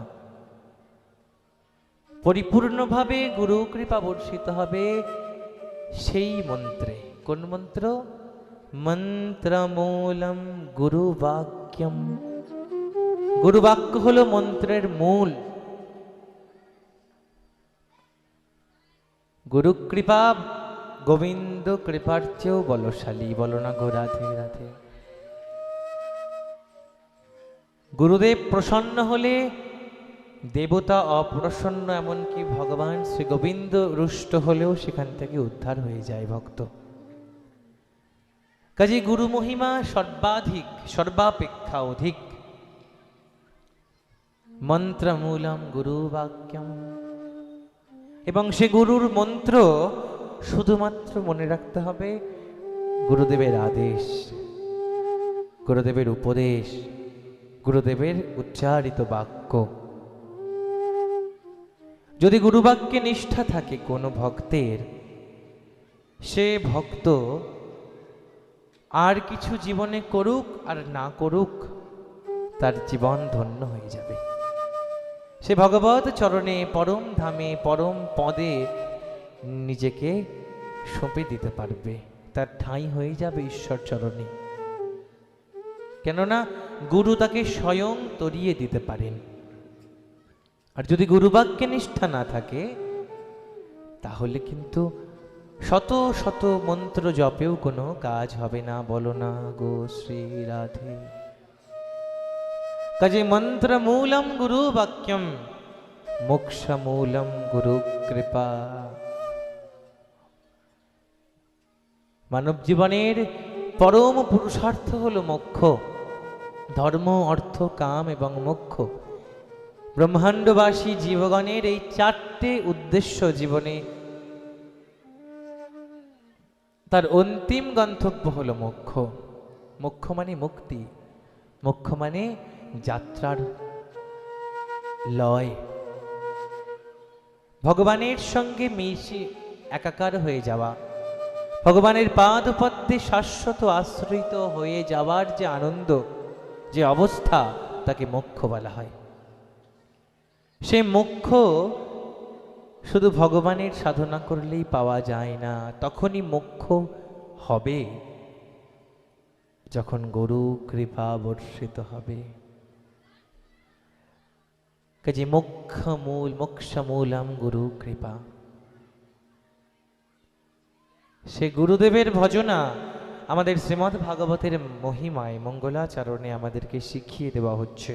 পরিপূর্ণভাবে গুরু কৃপা বর্ষিত হবে সেই মন্ত্রে। কোন মন্ত্র? মন্ত্রমূলম গুরুবাক্যম। গুরুবাক্য হলো মন্ত্রের মূল। গুরু কৃপা গোবিন্দ কৃপার চেয়েও বলশালী। বলো না গো রাধে রাধে। গুরুদেব প্রসন্ন হলে দেবতা অপ্রসন্ন, এমনকি ভগবান শ্রী গোবিন্দ রুষ্ট হলেও সেখান থেকে উদ্ধার হয়ে যায় ভক্ত। কাজে গুরু মহিমা সর্বাধিক, সর্বাপেক্ষা অধিক। মন্ত্রমূলম গুরু বাক্যম। এবং সে গুরুর মন্ত্র শুধুমাত্র মনে রাখতে হবে গুরুদেবের আদেশ, গুরুদেবের উপদেশ, গুরুদেবের উচ্চারিত বাক্য। যদি গুরুবাক্যে নিষ্ঠা থাকে কোনো ভক্তের, সে ভক্ত আর কিছু জীবনে করুক আর না করুক, তার জীবন ধন্য হয়ে যাবে। সে ভগবত চরণে, পরম ধামে, পরম পদে নিজেকে সঁপে দিতে পারবে। তার ঠাঁই হয়ে যাবে ঈশ্বর চরণে। কেননা গুরু তাকে স্বয়ং তরিয়ে দিতে পারেন। আর যদি গুরুবাক্যে নিষ্ঠা না থাকে তাহলে কিন্তু শত শত মন্ত্র জপেও কোনো কাজ হবে না। বলো না গো শ্রী রাধে। কাজে মন্ত্র মূলম গুরু বাক্যম, মোক্ষ মূলম গুরু কৃপা। মানব জীবনের পরম পুরুষার্থ হলো মোক্ষ। ধর্ম, অর্থ, কাম এবং মোক্ষ, ব্রহ্মাণ্ডবাসী জীবগণের এই চারটে উদ্দেশ্য জীবনে। তার অন্তিম গন্তব্য হলো মোক্ষ। মোক্ষ মানে মুক্তি, মোক্ষ মানে যাত্রার লয়, ভগবানের সঙ্গে মিশে একাকার হয়ে যাওয়া, ভগবানের পাদপদ্মে শাশ্বত আশ্রিত হয়ে যাওয়ার যে আনন্দ, যে অবস্থা, তাকে মোক্ষ বলা হয়। সে মোক্ষ শুধু ভগবানের সাধনা করলেই পাওয়া যায় না। তখনই মোক্ষ হবে যখন গুরু কৃপা বর্ষিত হবে। কাজে মোক্ষ মূলম গুরু কৃপা। সে গুরুদেবের ভজনা আমাদের শ্রীমদ্ ভাগবতের মহিমায় মঙ্গলাচরণে আমাদেরকে শিখিয়ে দেওয়া হচ্ছে।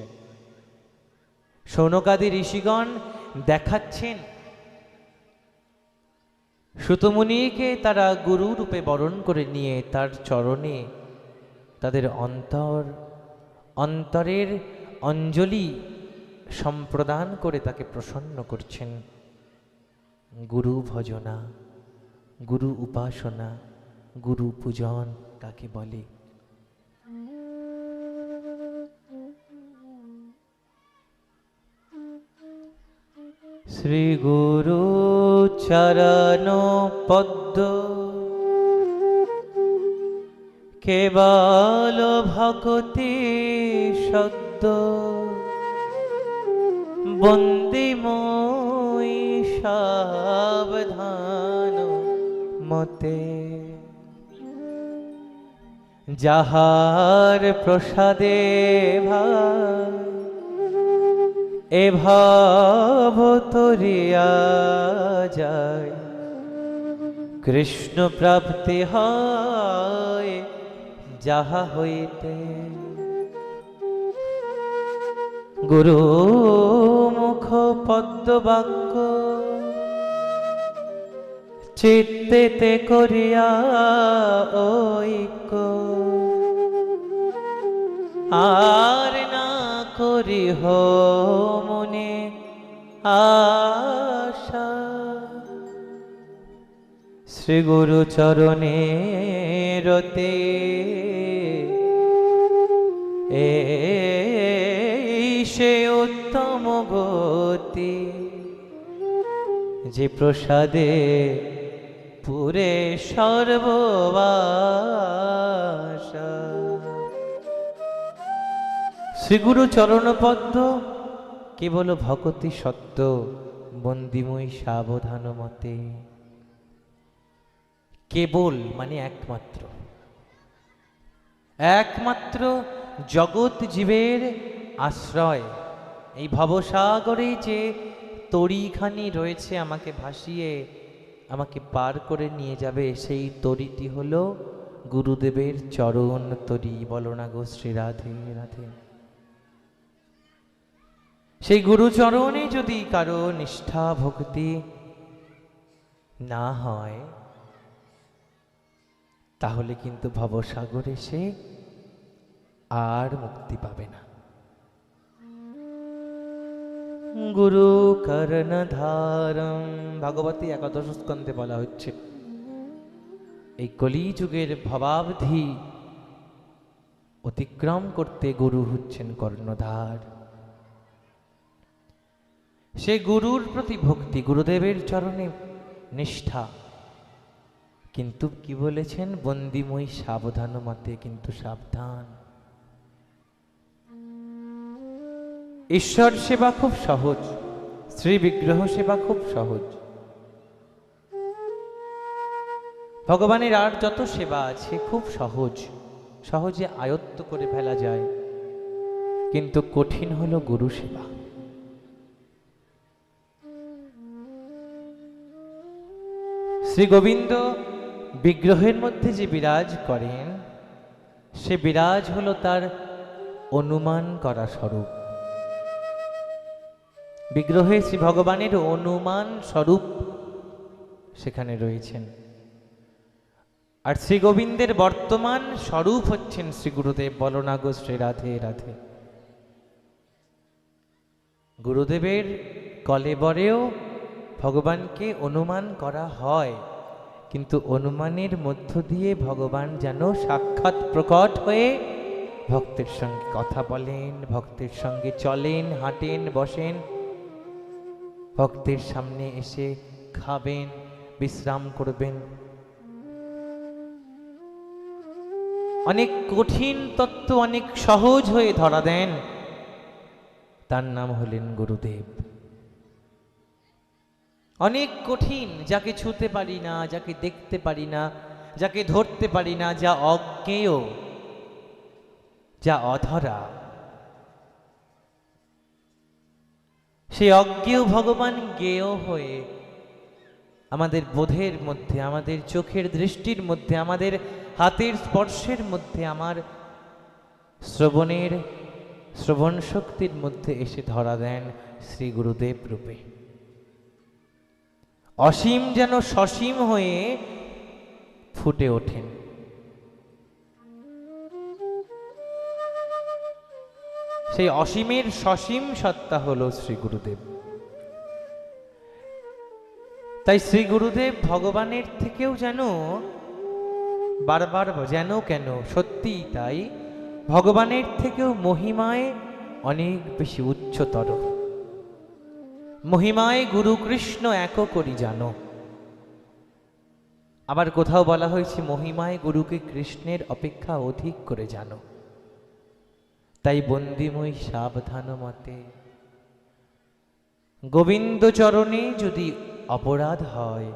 শৌনকাদি ঋষিগণ দেখাচ্ছেন সুতমুনিকে তারা গুরু রূপে বরণ করে নিয়ে তার চরণে তাদের অন্তরের অঞ্জলি সম্প্রদান করে তাকে প্রসন্ন করছেন। গুরু ভজনা, গুরু উপাসনা, গুরু পূজন কাকে বলে? শ্রী গুরু চরণ পদ্ম কেবল ভক্তি শব্দ, বন্দিময় সাবধান মতে, যাহার প্রসাদে ভাই এ ভাব তরিয়া যায়, কৃষ্ণ প্রাপ্তি হয় যাহা হইতে। গুরু মুখ পদ্ম বাক্য চিত্তেতে করিয়া ঐক্য, আর না করিহ মনে আশা। শ্রী গুরু চরণে রতে সে উত্তম গতি, যে প্রসাদে পুরে সর্ববাসা। শ্রীগুরু চরণপদ্ম কেবল ভকতি সত্য, বন্দিময় সাবধান মতে। কেবল মানে একমাত্র, একমাত্র জগৎ জীবের আশ্রয়। এই ভবসাগরে যে তরীখানি রয়েছে আমাকে ভাসিয়ে আমাকে পার করে নিয়ে যাবে, সেই তরীটি হলো গুরুদেবের চরণ তরী। বলো না গো শ্রী রাধে রাধে। সেই গুরুচরণে যদি কারো নিষ্ঠা ভক্তি না হয়, তাহলে কিন্তু ভবসাগরে সে আর মুক্তি পাবে না। গুরু কর্ণধারম, ভাগবতী একাদশ স্কন্ধে বলা হচ্ছে এই কলিযুগের ভবাবধি অতিক্রম করতে গুরু হচ্ছেন কর্ণধার। সে গুরুর প্রতি ভক্তি, গুরুদেবের চরণে নিষ্ঠা, কিন্তু কি বলেছেন? বন্দিময় সাবধান মতে, কিন্তু সাবধান। ঈশ্বর সেবা খুব সহজ, শ্রী বিগ্রহ সেবা খুব সহজ। ভগবানের আর যত সেবা আছে খুব সহজ, সহজে আয়ত্ত করে ফেলা যায়। কিন্তু কঠিন হলো গুরু সেবা। শ্রী গোবিন্দ বিগ্রহের মধ্যে যে বিরাজ করেন, সে বিরাজ হলো তার অনুমান করা স্বরূপ। বিগ্রহে শ্রী ভগবানের অনুমান স্বরূপ সেখানে রয়েছেন। আর শ্রী গোবিন্দের বর্তমান স্বরূপ হচ্ছেন শ্রী গুরুদেব। বলো না গো শ্রী রাধে রাধে। গুরুদেবের কলেবরেও ভগবানকে অনুমান করা হয়, কিন্তু অনুমানের মধ্য দিয়ে ভগবান যেন সাক্ষাৎ প্রকট হয়ে ভক্তের সঙ্গে কথা বলেন, ভক্তের সঙ্গে চলেন, হাঁটেন, বসেন, ভক্তের সামনে এসে খাবেন, বিশ্রাম করবেন। অনেক কঠিন তত্ত্ব অনেক সহজ হয়ে ধরা দেন। তার নাম হলেন গুরুদেব। অনেক কঠিন, যাকে ছুঁতে পারি না, যাকে দেখতে পারি না, যাকে ধরতে পারি না, যা অজ্ঞেয়, যা অধরা, সেই অজ্ঞেয় ভগবান জ্ঞেয় হয়ে আমাদের বোধের মধ্যে, আমাদের চোখের দৃষ্টির মধ্যে, আমাদের হাতের স্পর্শের মধ্যে, আমার শ্রবণ শক্তির মধ্যে এসে ধরা দেন শ্রী গুরুদেব রূপে। অসীম যেন সসীম হয়ে ফুটে ওঠেন। সেই অসীমের সসীম সত্তা হলো শ্রী গুরুদেব। তাই শ্রী গুরুদেব ভগবানের থেকেও যেন বারবার, যেন কেন, সত্যি তাই, ভগবানের থেকেও মহিমায় অনেক বেশি উচ্চতর। মহিমায় গুরু কৃষ্ণ এক করি জানো। আবার কোথাও বলা হয়েছে মহিমায় গুরুকে কৃষ্ণের অপেক্ষা অধিক করে জানো। তাই বন্দিময় সাবধান মতে, গোবিন্দ চরণে যদি অপরাধ হয়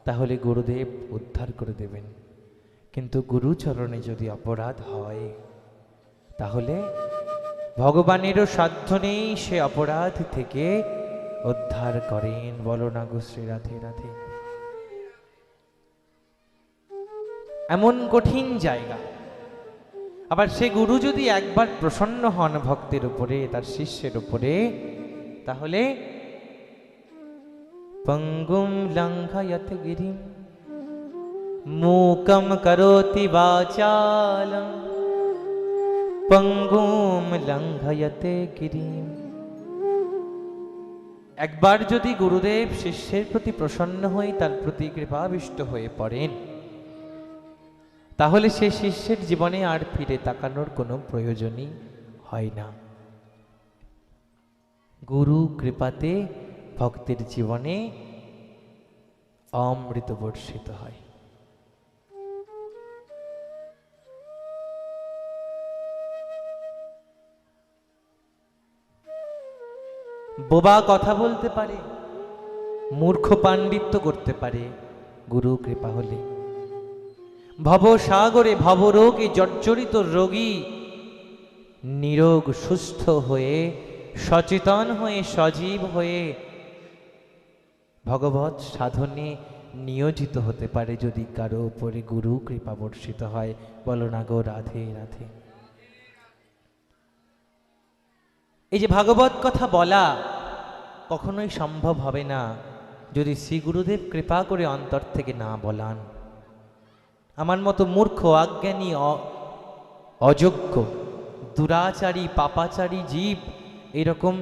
তাহলে গুরুদেব উদ্ধার করে দেবেন, কিন্তু গুরুচরণে যদি অপরাধ হয় তাহলে ভগবানেরও সাধ্য নেই সে অপরাধ থেকে উদ্ধার করেন। বলো না গো শ্রী রাধে রাধে। এমন কঠিন জায়গা। আবার সে গুরু যদি একবার প্রসন্ন হন ভক্তের উপরে, তার শিষ্যের উপরে, তাহলে পঙ্গুম লঙ্ঘয়ত গিরিম মূকম করোতি বাচালম পঙ্গুম লঙ্ঘয়তে গিরিম। একবার যদি গুরুদেব শিষ্যের প্রতি প্রসন্ন হয়ে তার প্রতি কৃপাবিষ্ট হয়ে পড়েন, তাহলে সে শিষ্যের জীবনে আর ফিরে তাকানোর কোনো প্রয়োজনই হয় না। গুরু কৃপাতে ভক্তের জীবনে অমৃত বর্ষিত হয়। বোবা কথা বলতে পারে, মূর্খ পাণ্ডিত্য করতে পারে গুরু কৃপা হলে। ভবসাগরে ভবরোগে জর্জরিত রোগী নিরোগ সুস্থ হয়ে, সচেতন হয়ে, সজীব হয়ে ভগবৎ সাধনে নিয়োজিত হতে পারে যদি কারো উপরে গুরু কৃপা বর্ষিত হয়। বলো না গো রাধে রাধে। এই যে ভাগবত কথা বলা কখনোই সম্ভব হবে না যদি শ্রী গুরুদেব কৃপা করে অন্তর থেকে না বলান। আমার মতো মূর্খ, অজ্ঞানী, অযোগ্য, দুরাচারী, পাপাচারী জীব এরকম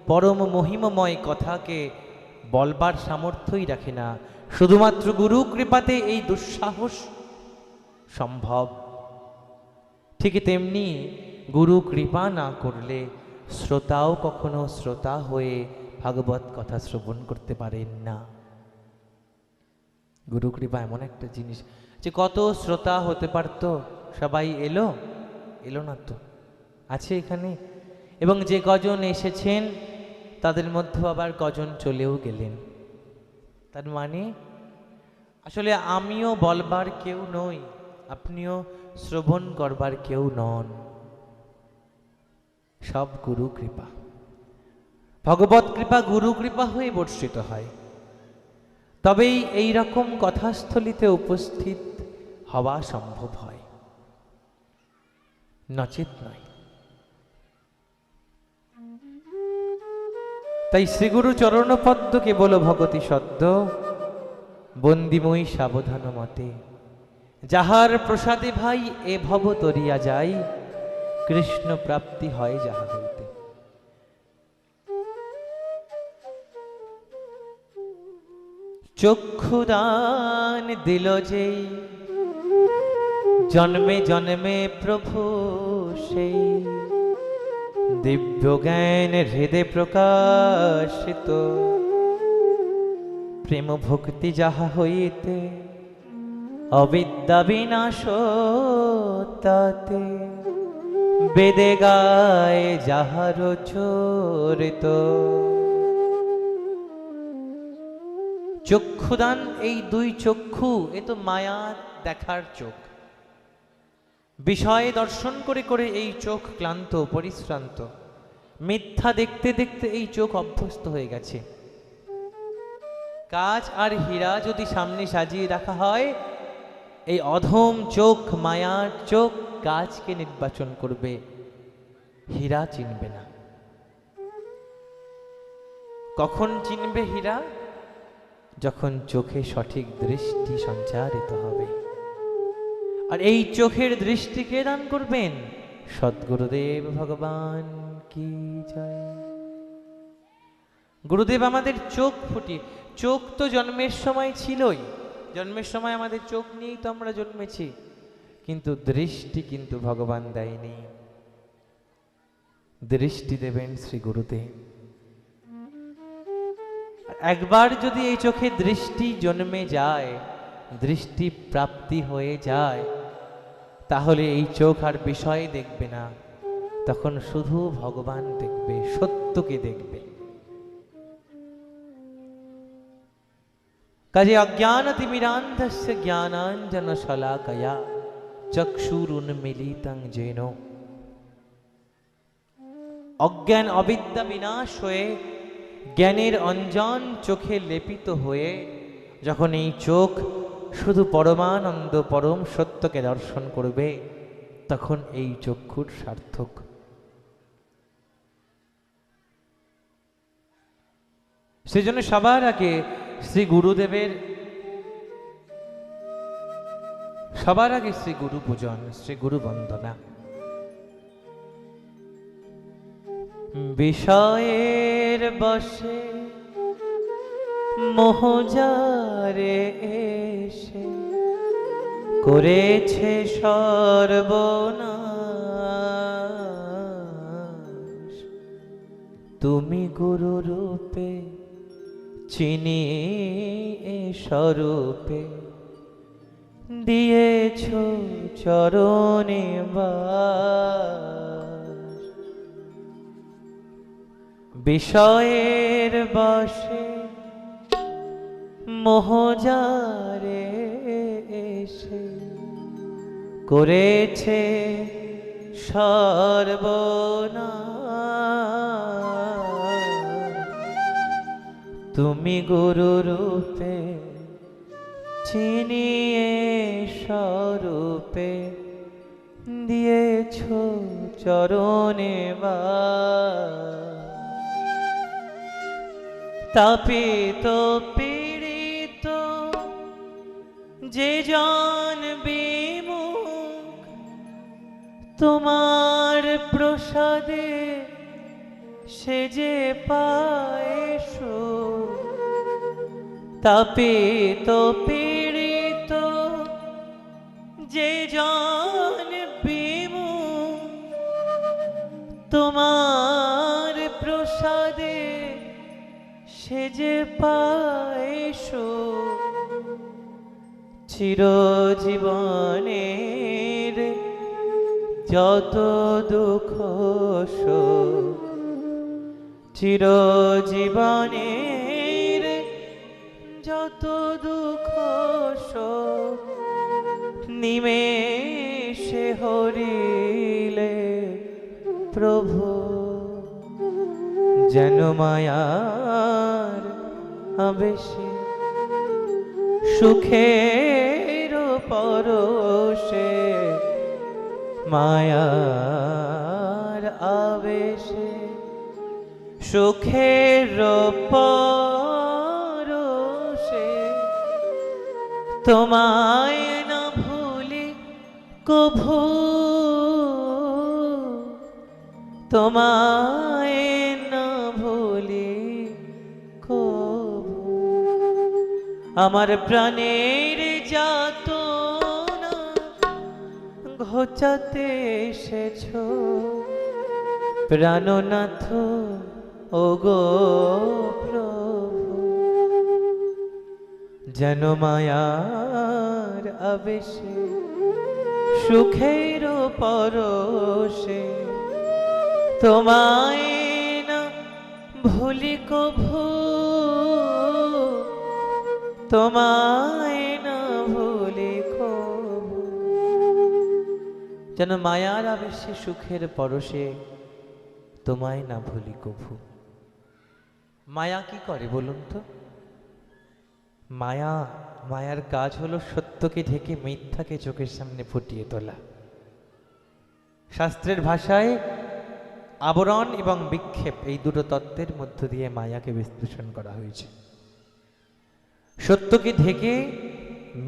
পরম মহিমময় কথাকে বলবার সামর্থ্যই রাখে না। শুধুমাত্র গুরু কৃপাতে এই দুঃসাহস সম্ভব। ঠিক তেমনি গুরু কৃপা না করলে শ্রোতাও কখনো শ্রোতা হয়ে ভাগবত কথা শ্রবণ করতে পারেন না। গুরু কৃপা এমন একটা জিনিস যে কত শ্রোতা হতে পারতো, সবাই এলো না তো, আছে এখানে। এবং যে কজন এসেছেন তাদের মধ্যে আবার কজন চলেও গেলেন। তার মানে আসলে আমিও বলবার কেউ নই, আপনিও শ্রবণ করবার কেউ নন। সব গুরু কৃপা। ভগবত কৃপা গুরু কৃপা হয়ে বর্ষিত হয়, তবেই এই রকম কথাস্থলিতে উপস্থিত হওয়া সম্ভব হয়, নচেত নয়। তাই শ্রীগুরু চরণপদ্ম কেবল ভগতি সদ্য, বন্দিময়ী সাবধান মতে, যাহার প্রসাদে ভাই এ ভব তরিয়া যাই, কৃষ্ণ প্রাপ্তি হয় যাহা হইতে। চক্ষুদান দিল যেই, জন্মে জন্মে প্রভু সেই, দিব্য জ্ঞান হৃদে প্রকাশিত, প্রেম ভক্তি যাহা হইতে, অবিদ্যা বিনাশ তাতে, বেদে গায় যাহার চরিত। চক্ষুদান, এই দুই চক্ষু, এ তো মায়া দেখার চোখ। বিষয় দর্শন করে করে এই চোখ ক্লান্ত পরিশ্রান্ত, মিথ্যা দেখতে দেখতে এই চোখ অভ্যস্ত হয়ে গেছে। কাঁচ আর হীরা যদি সামনে সাজিয়ে রাখা হয়, এই অধম চোখ, মায়ার চোখ কাঁচকে নির্বাচন করবে, হীরা চিনবে না। কখন চিনবে হীরা? যখন চোখে সঠিক দৃষ্টি সঞ্চারিত হবে। আর এই চোখের দৃষ্টি কে দান করবেন? সদ্গুরুদেব ভগবান কি জয়। গুরুদেব আমাদের চোখ ফুটিয়ে, চোখ তো জন্মের সময় ছিলই, জন্মের সময় আমাদের চোখ নিয়েই তো আমরা জন্মেছি, কিন্তু দৃষ্টি কিন্তু ভগবান দেয়নি। দৃষ্টি দেবেন শ্রী গুরুদেব। একবার যদি এই চোখে দৃষ্টি জন্মে যায়, দৃষ্টি প্রাপ্তি হয়ে যায়, তাহলে এই চোখ আর বিষয় দেখবে না, তখন শুধু ভগবান দেখবে, সত্যকে দেখবে। কাজে অজ্ঞানতিমিরান্ধস্য জ্ঞানাঞ্জনশলাকয়া চক্ষুরুন্মীলিতং যেন। অজ্ঞান অবিদ্যা বিনাশ হয়ে, জ্ঞানের অঞ্জন চোখে লেপিত হয়ে, যখন এই চোখ শুধু পরমানন্দ পরম সত্যকে দর্শন করবে, তখন এই চক্ষুর সার্থক। সেজন্য সবার আগে শ্রী গুরুদেবের, সবার আগে শ্রী গুরু পূজন, শ্রী গুরু বন্দনা। বিষয়ের বশে মোহজারে এসে করেছে সর্বনাশ, তুমি গুরু রূপে চিনিয়ে স্বরূপে দিয়েছ চরণে বাস। বিষয়ের বশে মোহজারে এসে করেছে সর্বনাশ, তুমি গুরু রূপে চিনিয়ে স্বরূপে দিয়েছ চরণে বাস। তাপিত পীড়িত যে জন বিমুখ, তোমার প্রসাদে সে যে পায় সুখ। তাপিত পীড়িত যে জন বিমুখ, তোমার প্রসাদে সে যে পায় সুখ। চিরজীবনের যত দুঃখ শোক, চিরজীবনের যত দুঃখ শোক, নিমেষে হরিলে প্রভু যেন মায়ার আবেশে সুখের পরশে, মায়ার আবেশে সুখের পরশে তোমায় না ভুলি কভু, তোমায় না ভুলি কভু। আমার প্রাণের যাতনা ঘোচাতে এসেছ প্রাণনাথ ওগো প্রভু। যেন মায়ার আবেশে সুখের পরশে তোমায় না ভুলি কভু, তোমায় না ভুলি কভু। যেন মায়ার আবেশে সুখের পরশে তোমায় না ভুলি কভু। মায়া কি করে বলুন তো? মায়ার কাজ হলো সত্যকে ঢেকে মিথ্যাকে চোখের সামনে ফুটিয়ে তোলা। শাস্ত্রের ভাষায় আবরণ এবং বিক্ষেপ এই দুটো তত্ত্বের মধ্য দিয়ে মায়াকে বিশ্লেষণ করা হয়েছে। সত্যকে ঢেকে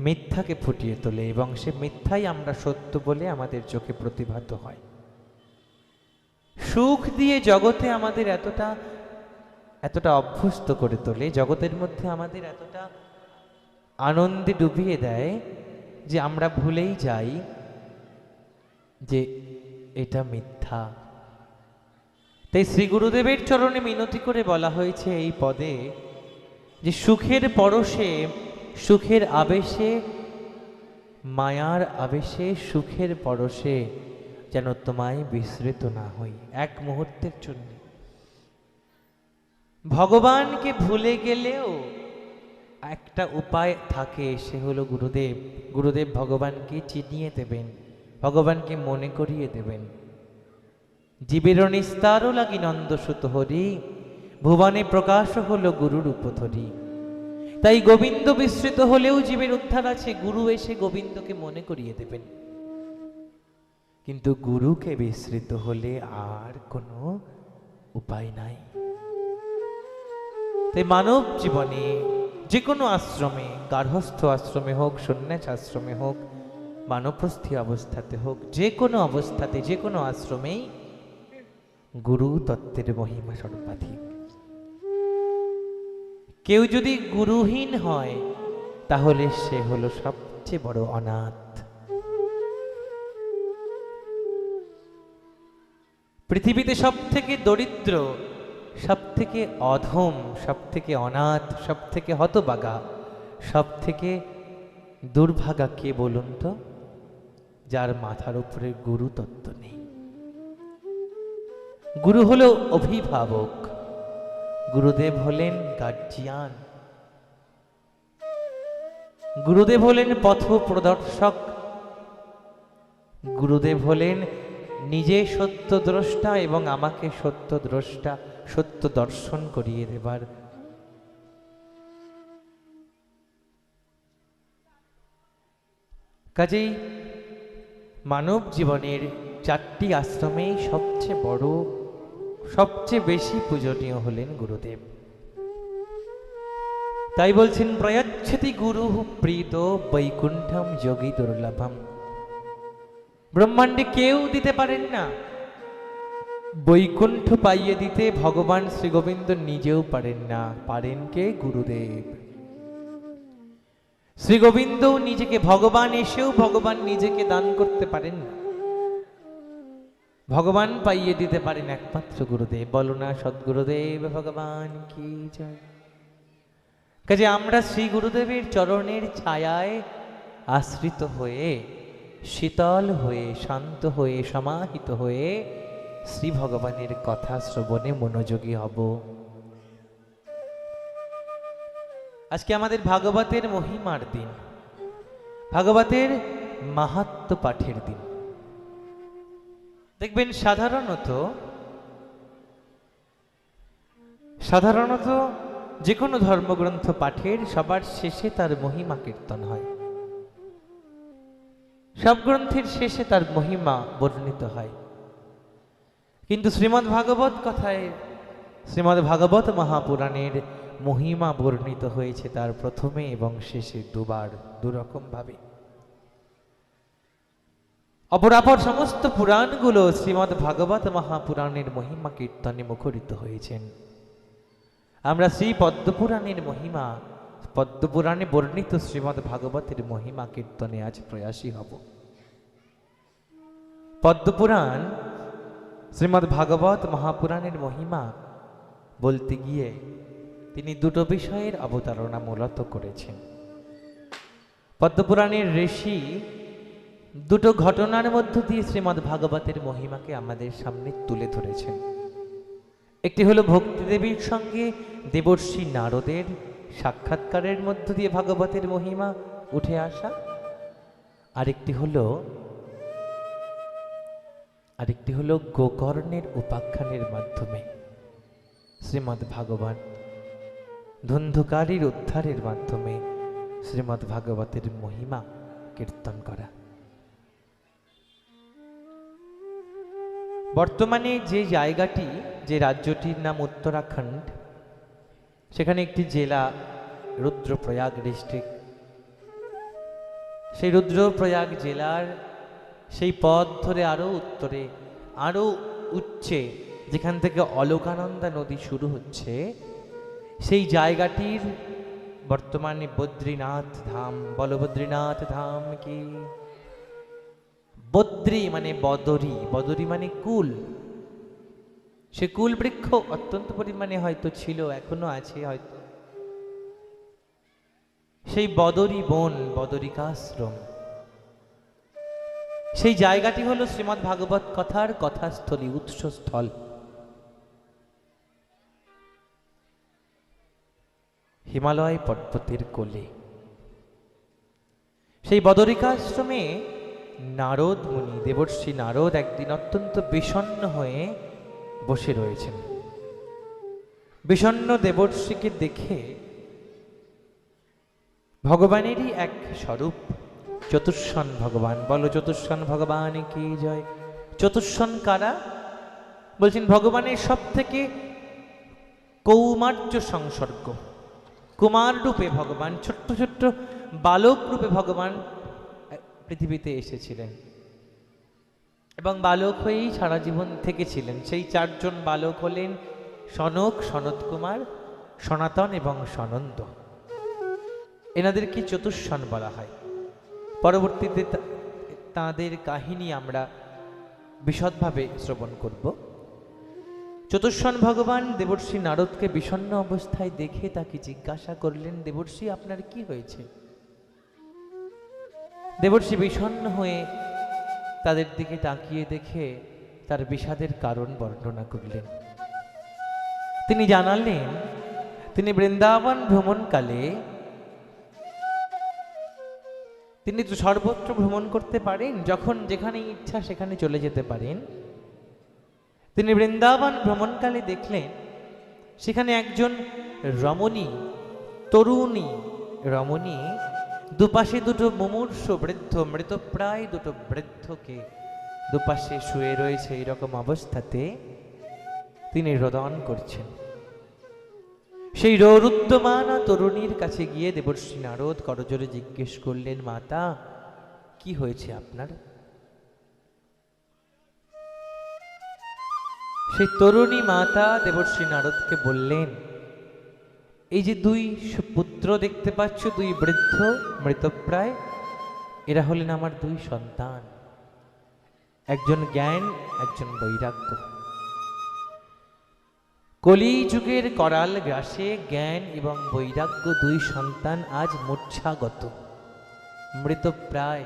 মিথ্যাকে ফুটিয়ে তোলে এবং সে মিথ্যাই আমরা সত্য বলে আমাদের চোখে প্রতিভাত হয়। সুখ দিয়ে জগতে আমাদের এতটা অভ্যস্ত করে তোলে, জগতের মধ্যে আমাদের এতটা আনন্দে ডুবিয়ে দেয় যে আমরা ভুলেই যাই যে এটা মিথ্যা। তাই শ্রী গুরুদেবের চরণে মিনতি করে বলা হয়েছে এই পদে যে সুখের পরশে, সুখের আবেশে, মায়ার আবেশে সুখের পরশে যেন তোমায় বিস্মৃত না হই এক মুহূর্তের জন্য। ভগবানকে ভুলে গেলেও একটা উপায় থাকে, সে হলো গুরুদেব। গুরুদেব ভগবানকে চিনিয়ে দেবেন, ভগবানকে মনে করিয়ে দেবেন। জীবের নিস্তারও লাগি নন্দসুত হরি, ভুবনে প্রকাশ হলো গুরুর উপধরি। তাই গোবিন্দ বিস্মৃত হলেও জীবের উদ্ধার আছে, গুরু এসে গোবিন্দকে মনে করিয়ে দেবেন। কিন্তু গুরুকে বিস্মৃত হলে আর কোনো উপায় নাই। তাই মানব জীবনে যে কোনো আশ্রমে, গার্হস্থ আশ্রমে হোক, সন্ন্যাস আশ্রমে হোক, বানপ্রস্থি অবস্থাতে হোক, যে কোনো অবস্থাতে, যে কোনো আশ্রমেই গুরু তত্ত্বের মহিমা সর্বাধিক। কেউ যদি গুরুহীন হয় তাহলে সে হলো সবচেয়ে বড় অনাথ। পৃথিবীতে সব থেকে দরিদ্র, সব থেকে অধম, সব থেকে অনাথ, সব থেকে হতবাগা, সব থেকে দুর্ভাগা কে বলুন তো? যার মাথার উপরে গুরু তত্ত্ব নেই। গুরু হলো অভিভাবক, গুরুদেব হলেন গার্জিয়ান, গুরুদেব হলেন পথ প্রদর্শক, গুরুদেব হলেন নিজে সত্য দ্রষ্টা এবং আমাকে সত্য দ্রষ্টা, সত্য দর্শন করিয়ে দেবার। কাজেই মানব জীবনের চারটি আশ্রমেই সবচেয়ে বড়, সবচেয়ে বেশি পূজনীয় হলেন গুরুদেব। তাই বলছেন প্রয়চ্ছতি গুরু প্রীত বৈকুণ্ঠম যোগী দুর্লভম। ব্রহ্মাণ্ডে কেউ দিতে পারেন না, বৈকুণ্ঠ পাইয়ে দিতে ভগবান শ্রী গোবিন্দ নিজেও পারেন না, পারেন কে? গুরুদেব। শ্রী গোবিন্দ নিজেকে ভগবান এসেও ভগবান নিজেকে দান করতে পারেন না, ভগবান পাইয়ে দিতে পারেন একমাত্র গুরুদেব। বলো না সদ্গুরুদেব ভগবান কি জয়। কাজে আমরা শ্রী গুরুদেবের চরণের ছায়ায় আশ্রিত হয়ে, শীতল হয়ে, শান্ত হয়ে, সমাহিত হয়ে শ্রী ভগবানের কথা শ্রবণে মনোযোগী হব। আজকে আমাদের ভাগবতের মহিমার দিন, ভাগবতের মাহাত্ম্য পাঠের দিন। দেখবেন সাধারণত সাধারণত যে কোনো ধর্মগ্রন্থ পাঠের সবার শেষে তার মহিমা কীর্তন হয়, সব গ্রন্থের শেষে তার মহিমা বর্ণিত হয়। কিন্তু শ্রীমদ্ ভাগবত কথায়, শ্রীমদ্ ভাগবত মহাপুরাণের মহিমা বর্ণিত হয়েছে তার প্রথমে এবং শেষে দুবার, দুরকম ভাবে। অপরাপর সমস্ত পুরাণগুলো শ্রীমদ্ ভাগবত মহাপুরাণের মহিমা কীর্তনে মুখরিত হয়েছেন। আমরা শ্রী পদ্মপুরাণের মহিমা, পদ্মপুরাণে বর্ণিত শ্রীমদ্ ভাগবতের মহিমা কীর্তনে আজ প্রয়াসী হব। পদ্মপুরাণ শ্রীমদ্ ভাগবত মহাপুরাণের মহিমা বলতে গিয়ে তিনি দুটো বিষয়ের অবতারণা মূলত করেছেন। পদ্মপুরাণের ঋষি দুটো ঘটনার মধ্য দিয়ে শ্রীমদ্ ভাগবতের মহিমাকে আমাদের সামনে তুলে ধরেছেন। একটি হলো ভক্তিদেবীর সঙ্গে দেবর্ষি নারদের সাক্ষাৎকারের মধ্য দিয়ে ভাগবতের মহিমা উঠে আসা, আরেকটি হলো গোকর্ণের উপাখ্যানের মাধ্যমে শ্রীমদ্ ভাগবত ধন্ধুকারীর উদ্ধারের মাধ্যমে শ্রীমদ্ ভাগবতের মহিমা কীর্তন করা। বর্তমানে যে জায়গাটি, যে রাজ্যটির নাম উত্তরাখণ্ড, সেখানে একটি জেলা রুদ্রপ্রয়াগ ডিস্ট্রিক্ট। সেই রুদ্রপ্রয়াগ জেলার সেই পথ ধরে আরো উত্তরে, আরো উচ্চে, যেখান থেকে অলকানন্দা নদী শুরু হচ্ছে, সেই জায়গাটির বর্তমানে বদ্রীনাথ ধাম। বলো বদ্রীনাথ ধাম কি। বদ্রী মানে বদরী, বদরী মানে কুল। সে কুল বৃক্ষ অত্যন্ত পরিমাণে হয়তো ছিল, এখনো আছে হয়তো। সেই বদরী বন, বদরিকাশ্রম, সেই জায়গাটি হলো শ্রীমদ্ ভাগবত কথার কথাস্থলী, উৎসস্থল। হিমালয় পর্বতের কোলে সেই বদরিকাশ্রমে নারদ মুনি, দেবর্ষি নারদ একদিন অত্যন্ত বিষণ্ণ হয়ে বসে রয়েছেন। বিষণ্ণ দেবর্ষিকে দেখে ভগবানেরই এক স্বরূপ চতুষ্ষণ ভগবান। বলো চতুষ্ষণ ভগবান কি জয়। চতুষ্ষণ কারা? বলছেন ভগবানের সব থেকে কৌমার্য সংসর্গ, কুমার রূপে ভগবান, ছোট্ট ছোট্ট বালক রূপে ভগবান পৃথিবীতে এসেছিলেন এবং বালক হয়েই সারা জীবন থেকেছিলেন। সেই চারজন বালক হলেন সনক, সনত কুমার, সনাতন এবং সনন্দ। এনাদেরকে চতুষ্ষণ বলা হয়। পরবর্তীতে তাঁদের কাহিনী আমরা বিশদভাবে শ্রবণ করব। চতুষ্ষণ ভগবান দেবর্ষি নারদকে বিষণ্ণ অবস্থায় দেখে তাকে জিজ্ঞাসা করলেন, দেবর্ষি আপনার কি হয়েছে? দেবর্ষি বিষণ্ণ হয়ে তাদের দিকে তাকিয়ে দেখে তার বিষাদের কারণ বর্ণনা করলেন। তিনি জানালেন তিনি বৃন্দাবন ভ্রমণকালে, তিনি তো সর্বত্র ভ্রমণ করতে পারেন, যখন যেখানে ইচ্ছা সেখানে চলে যেতে পারেন। তিনি বৃন্দাবন ভ্রমণকালে দেখলেন সেখানে একজন রমণী, তরুণী রমণী, দুপাশে দুটো মুমূর্ষ বৃদ্ধ, মৃতপ্রায় দুটো বৃদ্ধকে দুপাশে শুয়ে রয়েছে। এরকম অবস্থাতে তিনি রোদন করছেন। সেই রৌরুদ্যমানা তরুণীর কাছে গিয়ে দেবর্ষি নারদ করজোরে জিজ্ঞেস করলেন, মাতা কি হয়েছে আপনার? সেই তরুণী মাতা দেবর্ষি নারদকে বললেন, এই যে দুই পুত্র দেখতে পাচ্ছ, দুই বৃদ্ধ মৃতপ্রায়, এরা হলেন আমার দুই সন্তান, একজন জ্ঞান, একজন বৈরাগ্য। কলি যুগের করাল গ্রাসে জ্ঞান এবং বৈরাগ্য দুই সন্তান আজ মূর্ছাগত, মৃতপ্রায়।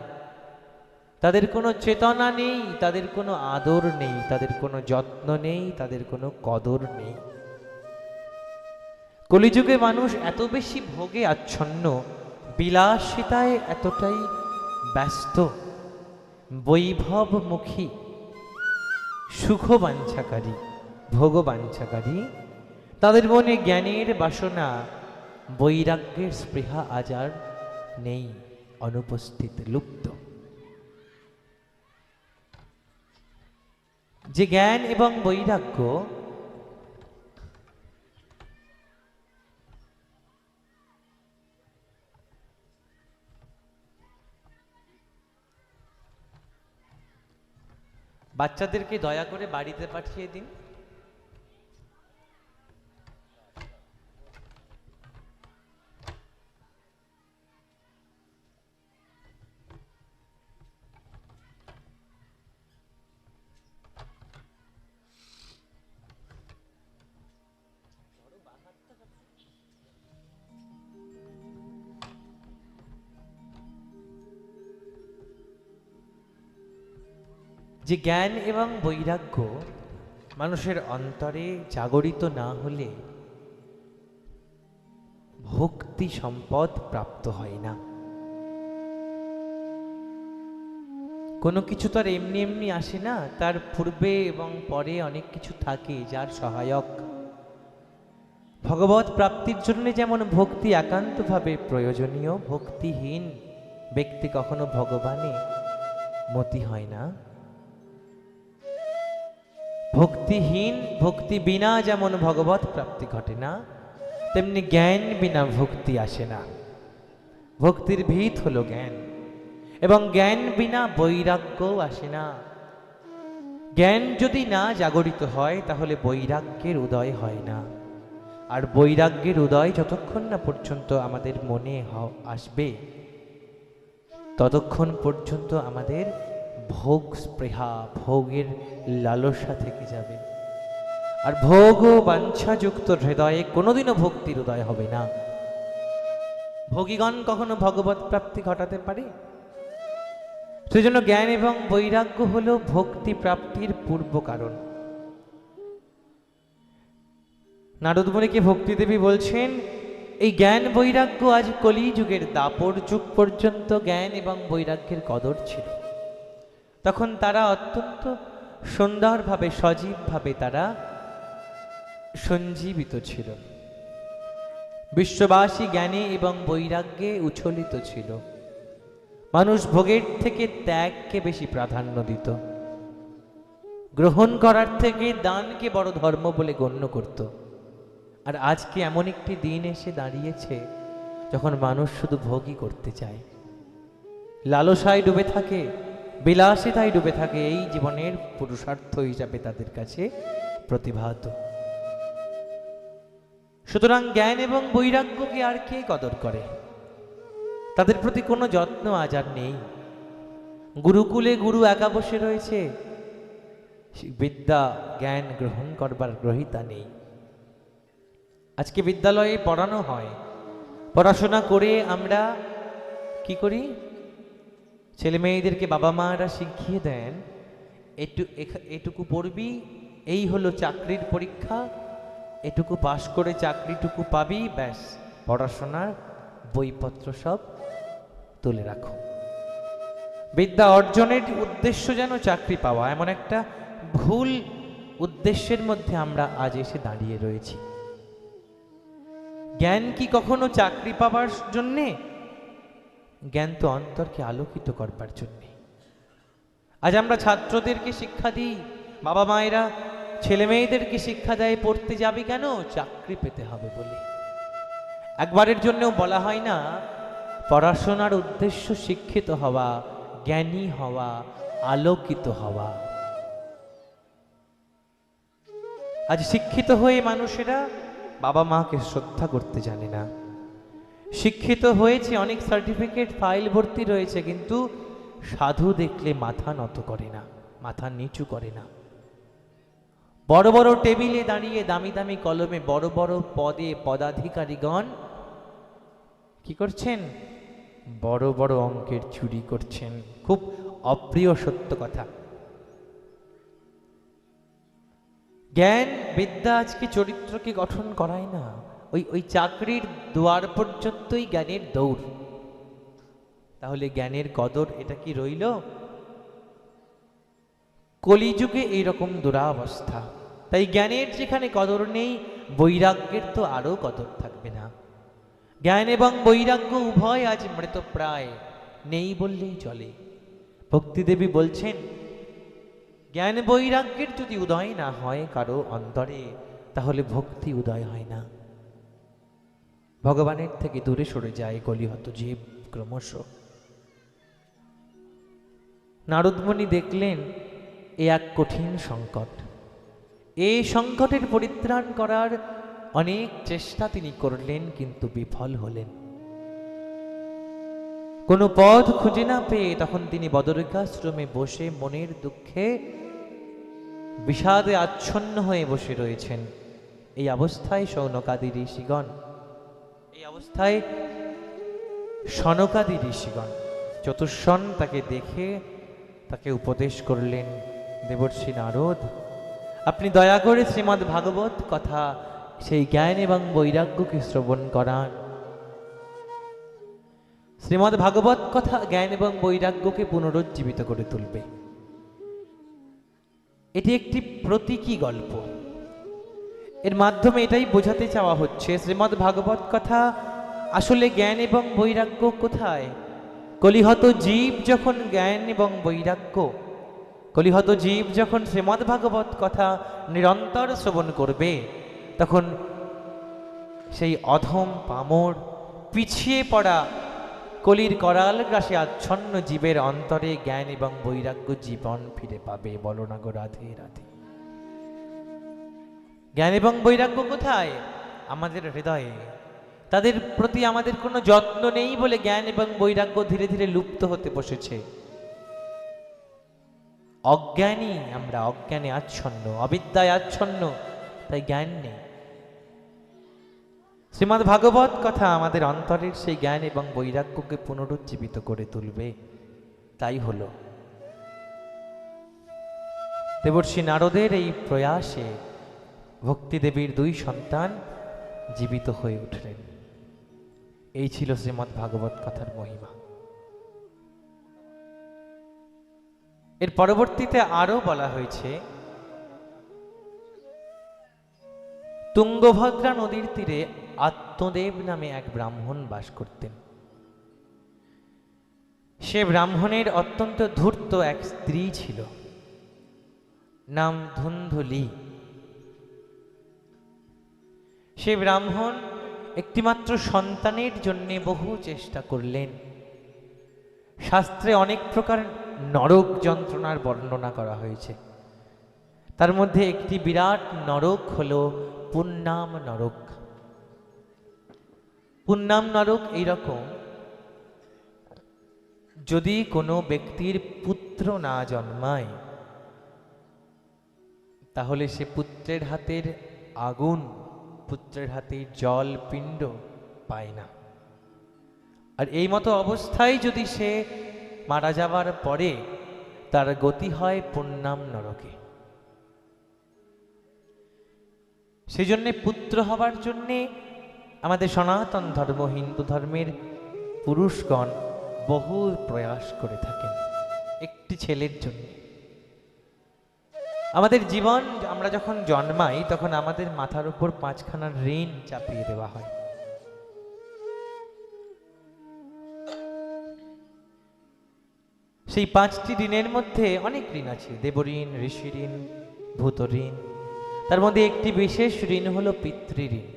তাদের কোনো চেতনা নেই, তাদের কোনো আদর নেই, তাদের কোনো যত্ন নেই, তাদের কোনো কদর নেই। কলিযুগে মানুষ এত বেশি ভোগে আচ্ছন্ন, বিলাসিতায় এতটাই ব্যস্ত, বৈভবমুখী, সুখবাঞ্ছাকারী, ভোগবাঞ্ছাকারী, তাদের মনে জ্ঞানের বাসনা, বৈরাগ্যের স্পৃহা আজ আর নেই, অনুপস্থিত, লুপ্ত। যে জ্ঞান এবং বৈরাগ্য বাচ্চাদেরকে দয়া করে বাড়িতে পাঠিয়ে দিন। যে জ্ঞান এবং বৈরাগ্য মানুষের অন্তরে জাগরিত না হলে ভক্তি সম্পদ প্রাপ্ত হয় না। কোনো কিছু তো আর এমনি এমনি আসে না, তার পূর্বে এবং পরে অনেক কিছু থাকে যার সহায়ক। ভগবত প্রাপ্তির জন্য যেমন ভক্তি একান্তভাবে প্রয়োজনীয়, ভক্তিহীন ব্যক্তি কখনো ভগবানে মতি হয় না। ভক্তিহীন, ভক্তি বিনা যেমন ভগবত প্রাপ্তি ঘটে না, তেমনি জ্ঞান বিনা ভক্তি আসে না। ভক্তির ভিত হলো জ্ঞান, এবং জ্ঞান বিনা বৈরাগ্যও আসে না। জ্ঞান যদি না জাগরিত হয় তাহলে বৈরাগ্যের উদয় হয় না, আর বৈরাগ্যের উদয় যতক্ষণ না পর্যন্ত আমাদের মনে আসবে ততক্ষণ পর্যন্ত আমাদের ভোগ স্পৃহা, ভোগের লালসা থেকে যাবে। আর ভোগ ও বাঞ্ছাযুক্ত হৃদয়ে কোনোদিনও ভক্তির উদয় হবে না। ভোগীগণ কখনো ভগবত প্রাপ্তি ঘটাতে পারে? সেজন্য জ্ঞান এবং বৈরাগ্য হলো ভক্তি প্রাপ্তির পূর্ব কারণ। নারদ মুনিকে ভক্তি দেবী বলছেন, এই জ্ঞান বৈরাগ্য আজ কলি যুগের দাপর যুগ পর্যন্ত জ্ঞান এবং বৈরাগ্যের কদর ছিল। তখন তারা অত্যন্ত সুন্দরভাবে, সজীবভাবে তারা সঞ্জীবিত ছিল। বিশ্ববাসী জ্ঞানে এবং বৈরাগ্যে উচ্ছ্বলিত ছিল। মানুষ ভোগের থেকে ত্যাগকে বেশি প্রাধান্য দিত, গ্রহণ করার থেকে দানকে বড় ধর্ম বলে গণ্য করত। আর আজকে এমন একটি দিন এসে দাঁড়িয়েছে যখন মানুষ শুধু ভোগই করতে চায়, লালসায় ডুবে থাকে, বিলাসিতায় ডুবে থাকে। এই জীবনের পুরুষার্থ হিসাবে তাদের কাছে প্রতিভাত। সুতরাং জ্ঞান এবং বৈরাগ্যকে আর কে কদর করে? তাদের প্রতি কোনো যত্ন আজ আর নেই। গুরুকুলে গুরু একা বসে রয়েছে, বিদ্যা জ্ঞান গ্রহণ করবার গ্রহীতা নেই। আজকে বিদ্যালয়ে পড়ানো হয়, পড়াশোনা করে আমরা কি করি? ছেলে মেয়েদেরকে বাবা মারা শিখিয়ে দেন, এটুকু পড়বি, এই হলো চাকরির পরীক্ষা, এটুকু পাশ করে চাকরিটুকু পাবি, ব্যাস, পড়াশোনার বইপত্র সব তুলে রাখো। বিদ্যা অর্জনের উদ্দেশ্য যেন চাকরি পাওয়া, এমন একটা ভুল উদ্দেশ্যের মধ্যে আমরা আজ এসে দাঁড়িয়ে রয়েছি। জ্ঞান কি কখনো চাকরি পাবার জন্যে? জ্ঞান তো অন্তরকে আলোকিত করবার জন্যে। আজ আমরা ছাত্রদেরকে শিক্ষা দিই, বাবা মায়েরা ছেলে মেয়েদেরকে শিক্ষা দেয়, পড়তে যাবি কেন? চাকরি পেতে হবে বলে। একবারের জন্যও বলা হয় না পড়াশোনার উদ্দেশ্য শিক্ষিত হওয়া, জ্ঞানী হওয়া, আলোকিত হওয়া। আজ শিক্ষিত হয়ে মানুষেরা বাবা মাকে শ্রদ্ধা করতে জানে না। শিক্ষিত হয়েছে, অনেক সার্টিফিকেট ফাইল ভর্তি রয়েছে, কিন্তু সাধু দেখলে মাথা নত করে না, মাথা নিচু করে না। বড় বড় টেবিলে দাঁড়িয়ে দামি দামি কলমে বড় বড় পদে পদাধিকারীগণ কি করছেন? বড় বড় অঙ্কের চুরি করছেন। খুব অপ্রিয় সত্য কথা। জ্ঞান বিদ্যা আজকে চরিত্রকে গঠন করায় না, ওই চাকরির দুয়ার পর্যন্তই জ্ঞানের দৌড়। তাহলে জ্ঞানের কদর এটা কি রইল? কলিযুগে এইরকম দুরাবস্থা। তাই জ্ঞানের যেখানে কদর নেই, বৈরাগ্যের তো আরও কদর থাকবে না। জ্ঞান এবং বৈরাগ্য উভয় আজ মৃতপ্রায়, নেই বললেই চলে। ভক্তিদেবী বলছেন, জ্ঞান বৈরাগ্যের যদি উদয় না হয় কারো অন্তরে, তাহলে ভক্তি উদয় হয় না। ভগবানের থেকে দূরে সরে যায় কলিহত জীব ক্রমশ। নারদমুনি দেখলেন এ এক কঠিন সংকট। এই সংকটের পরিত্রাণ করার অনেক চেষ্টা তিনি করলেন, কিন্তু বিফল হলেন। কোনো পথ খুঁজে না পেয়ে তখন তিনি বদরিকাশ্রমে বসে মনের দুঃখে বিষাদে আচ্ছন্ন হয়ে বসে রয়েছেন। এই অবস্থায় শৌনকাদি ঋষিগণ, এই অবস্থায় সনকাদি ঋষিগণ চতুষ্ষণ তাকে দেখে তাকে উপদেশ করলেন, দেবর্ষি নারদ, আপনি দয়া করে শ্রীমদ্ ভাগবত কথা সেই জ্ঞান এবং বৈরাগ্যকে শ্রবণ করান। শ্রীমদ্ ভাগবত কথা জ্ঞান এবং বৈরাগ্যকে পুনরুজ্জীবিত করে তুলবে। এটি একটি প্রতীকী গল্প। এর মাধ্যমে এটাই বোঝাতে চাওয়া হচ্ছে, শ্রীমদ্ ভাগবত কথা আসলে জ্ঞান এবং বৈরাগ্য কোথায়? কলিহত জীব যখন জ্ঞান এবং বৈরাগ্য, কলিহত জীব যখন শ্রীমদ্ ভাগবত কথা নিরন্তর শ্রবণ করবে, তখন সেই অধম পামর পিছিয়ে পড়া কলির করাল গ্রাসে আচ্ছন্ন জীবের অন্তরে জ্ঞান এবং বৈরাগ্য জীবন ফিরে পাবে। বলো না গো রাধে রাধে। জ্ঞান এবং বৈরাগ্য কোথায়? আমাদের হৃদয়ে। তাদের প্রতি আমাদের কোনো যত্ন নেই বলে জ্ঞান এবং বৈরাগ্য ধীরে ধীরে লুপ্ত হতে বসেছে। অজ্ঞানী আমরা, অজ্ঞানে আচ্ছন্ন, অবিদ্যায় আচ্ছন্ন, তাই জ্ঞান নেই। শ্রীমদ্ ভাগবত কথা আমাদের অন্তরের সেই জ্ঞান এবং বৈরাগ্যকে পুনরুজ্জীবিত করে তুলবে। তাই হল দেবর্ষি নারদের এই প্রয়াসে ভক্তিদেবীর দুই সন্তান জীবিত হয়ে উঠলেন। এই ছিল শ্রীমদ্ ভাগবত কথার মহিমা। এর পরবর্তীতে আরো বলা হয়েছে, তুঙ্গভদ্রা নদীর তীরে আত্মদেব নামে এক ব্রাহ্মণ বাস করতেন। সে ব্রাহ্মণের অত্যন্ত ধূর্ত এক স্ত্রী ছিল, নাম ধুন্ধুলি। সে ব্রাহ্মণ একটিমাত্র সন্তানের জন্য বহু চেষ্টা করলেন। শাস্ত্রে অনেক প্রকার নরক যন্ত্রণার বর্ণনা করা হয়েছে। তার মধ্যে একটি বিরাট নরক হল পুণ্যাম নরক। পুণ্যাম নরক এইরকম, যদি কোনো ব্যক্তির পুত্র না জন্মায়, তাহলে সে পুত্রের হাতের আগুন, পুত্রের হাতের জল পিণ্ড পায় না। আর এই মতো অবস্থায় যদি সে মারা যাবার পরে তার গতি হয় পুণ্যাম নরকে। সেই জন্যে পুত্র হবার জন্যে আমাদের সনাতন ধর্ম, হিন্দু ধর্মের পুরুষগণ বহু প্রয়াস করে থাকেন একটি ছেলের জন্য। আমাদের জীবন, আমরা যখন জন্মাই তখন আমাদের মাথার উপর 5খানা ঋণ চাপিয়ে দেওয়া হয়। সেই 5টি ঋণের মধ্যে অনেক ঋণ আছে, দেবঋণ, ঋষি ঋণ, ভূত ঋণ। তার মধ্যে একটি বিশেষ ঋণ হলো পিতৃঋণ।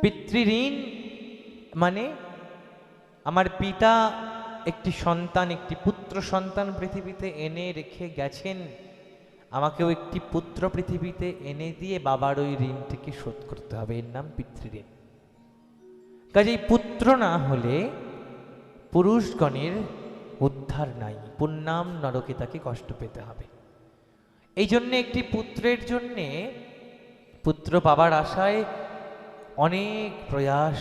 পিতৃঋণ মানে আমার পিতা একটি সন্তান, একটি পুত্র সন্তান পৃথিবীতে এনে রেখে গেছেন, আমাকেও একটি পুত্র পৃথিবীতে এনে দিয়ে বাবার ওই ঋণটিকে শোধ করতে হবে। এর নাম পিতৃঋণ। কাজেই পুত্র না হলে পুরুষগণের উদ্ধার নাই, পুণ্যাম নরকে তাকে কষ্ট পেতে হবে। এই জন্যে একটি পুত্রের জন্যে, পুত্র পাবার আশায় অনেক প্রয়াস।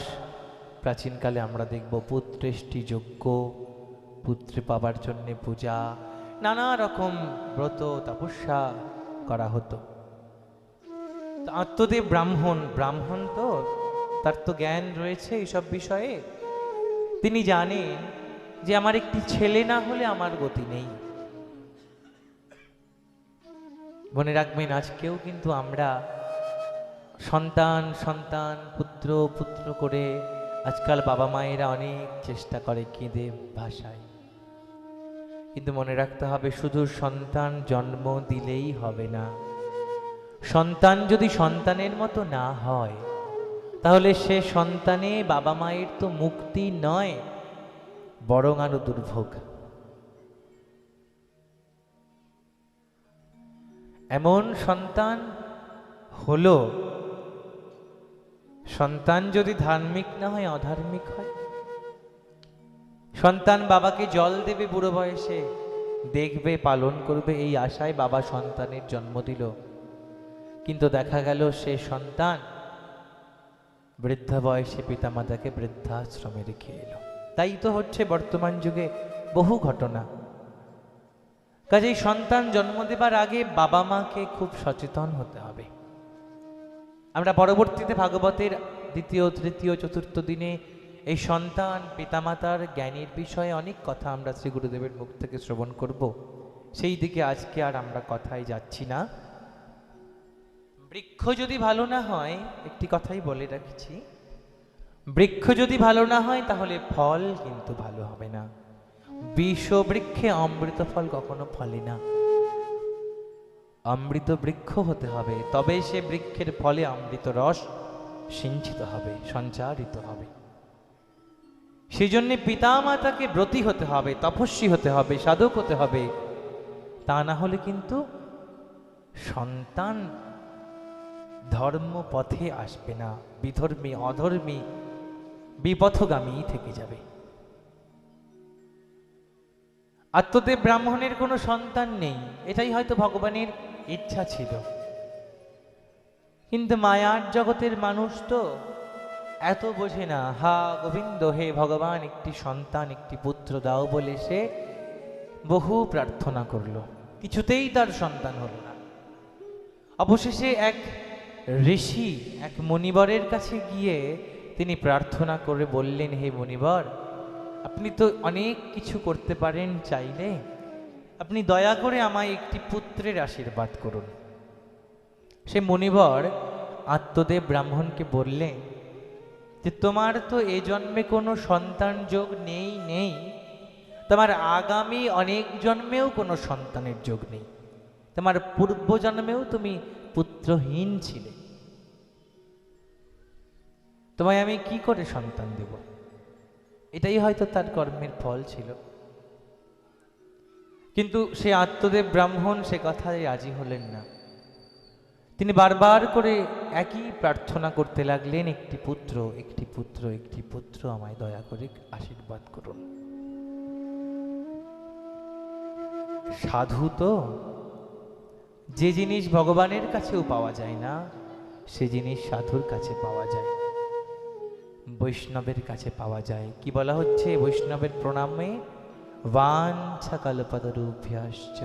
প্রাচীনকালে আমরা দেখব পুত্রেষ্টি যজ্ঞ, পুত্র পাবার জন্যে পূজা, নানা রকম ব্রত তপস্যা করা হতো। আত্মদেব ব্রাহ্মণ, ব্রাহ্মণ তো তার তো জ্ঞান রয়েছে এইসব বিষয়ে। তিনি জানেন যে আমার একটি ছেলে না হলে আমার গতি নেই। মনে রাখবেন, আজকেও কিন্তু আমরা সন্তান সন্তান পুত্র পুত্র করে আজকাল বাবা মায়েরা অনেক চেষ্টা করে কেঁদে ভাষায়, কিন্তু মনে রাখতে হবে শুধু সন্তান জন্ম দিলেই হবে না। সন্তান যদি সন্তানের মতো না হয় তাহলে সে সন্তানে বাবা মায়ের তো মুক্তি নয়, বরং আরো দুর্ভোগ। এমন সন্তান হলো, সন্তান যদি ধার্মিক না হয় অধার্মিক হয়। সন্তান বাবাকে জল দেবে বুড়ো বয়সে, দেখবে পালন করবে এই আশায় বাবা সন্তানের জন্ম দিল, কিন্তু দেখা গেল সে সন্তান বৃদ্ধা বয়সে পিতামাতাকে বৃদ্ধাশ্রমে রেখে এলো। তাই তো হচ্ছে বর্তমান যুগে বহু ঘটনা। কাজেই সন্তান জন্ম দেবার আগে বাবা মাকে খুব সচেতন হতে হবে। আমরা পরবর্তীতে ভাগবতের দ্বিতীয় তৃতীয় চতুর্থ দিনে এই সন্তান পিতামাতার জ্ঞানের বিষয়ে অনেক কথা আমরা শ্রী গুরুদেবের মুখ থেকে শ্রবণ করব, সেই দিকে আজকে আর আমরা কথায় যাচ্ছি না। বৃক্ষ যদি ভালো না হয়, একটি কথাই বলে রাখছি, বৃক্ষ যদি ভালো না হয় তাহলে ফল কিন্তু ভালো হবে না। বিষ বৃক্ষে অমৃত ফল কখনো ফলে না। অমৃত বৃক্ষ হতে হবে, তবে সে বৃক্ষের ফলে অমৃত রস সিঞ্চিত হবে, সঞ্চারিত হবে। সেই জন্য পিতা মাতাকে ব্রতী হতে হবে, তপস্বী হতে হবে, সাধক হতে হবে। তা না হলে কিন্তু সন্তান ধর্ম পথে আসবে না, বিধর্মী অধর্মী বিপথগামী থেকে যাবে। আত্মদেব ব্রাহ্মণের কোনো সন্তান নেই, এটাই হয়তো ভগবানের ইচ্ছা ছিল, কিন্তু মায়ার জগতের মানুষ তো এত বোঝে না। হা গোবিন্দ, হে ভগবান একটি সন্তান একটি পুত্র দাও বলে সে বহু প্রার্থনা করলো, কিছুতেই তার সন্তান হলো না। অবশেষে এক ঋষি এক মুনিবরের কাছে গিয়ে তিনি প্রার্থনা করে বললেন, হে মুনিবর, আপনি তো অনেক কিছু করতে পারেন, চাইলে আপনি দয়া করে আমায় একটি পুত্রের আশীর্বাদ করুন। সে মুনিবর আত্মদেব ব্রাহ্মণকে বললেন যে তোমার তো এ জন্মে কোনো সন্তান যোগ নেই, তোমার আগামী অনেক জন্মেও কোনো সন্তানের যোগ নেই, তোমার পূর্ব জন্মেও তুমি পুত্রহীন ছিলে, তোমায় আমি কি করে সন্তান দেব? এটাই হয়তো তার কর্মের ফল ছিল। কিন্তু সে আত্মদেব ব্রাহ্মণ সে কথায় রাজি হলেন না। তিনি বারবার করে একই প্রার্থনা করতে লাগলেন, একটি পুত্র একটি পুত্র একটি পুত্র আমায় দয়া করে আশীর্বাদ করুন। সাধু তো যে জিনিস ভগবানের কাছেও পাওয়া যায় না, সে জিনিস সাধুর কাছে পাওয়া যায়, বৈষ্ণবের কাছে পাওয়া যায়। কি বলা হচ্ছে বৈষ্ণবের প্রণামে? বাঞ্ছা কল্পতরুভ্যশ্চ।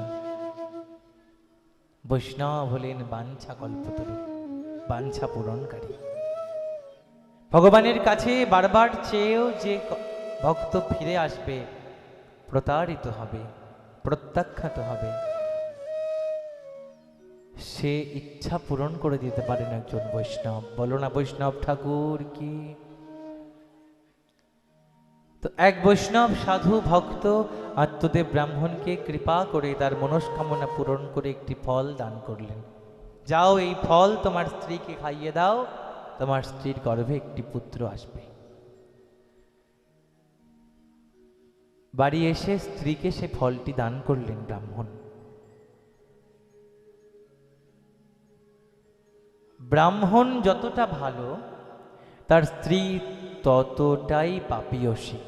বৈষ্ণব হলেন বাঞ্ছা কল্পতরু, বাঞ্ছা পূরণকারী। ভগবানের কাছে বারবার চেয়েও যে ভক্ত ফিরে আসবে প্রতারিত হবে, প্রত্যাখ্যাত হবে, সে ইচ্ছা পূরণ করে দিতে পারেন একজন বৈষ্ণব। বলো না বৈষ্ণব ঠাকুর কি? তো এক বৈষ্ণব সাধু ভক্ত আত্মদেব ব্রাহ্মণকে কৃপা করে তার মনস্কামনা পূরণ করে একটি ফল দান করলেন। যাও, এই ফল তোমার স্ত্রীকে খাইয়ে দাও, তোমার স্ত্রীর গর্ভে একটি পুত্র আসবে। বাড়ি এসে স্ত্রীকে সে ফলটি দান করলেন ব্রাহ্মণ। ব্রাহ্মণ যতটা ভালো, তার স্ত্রী ততটাই পাপিয়সী।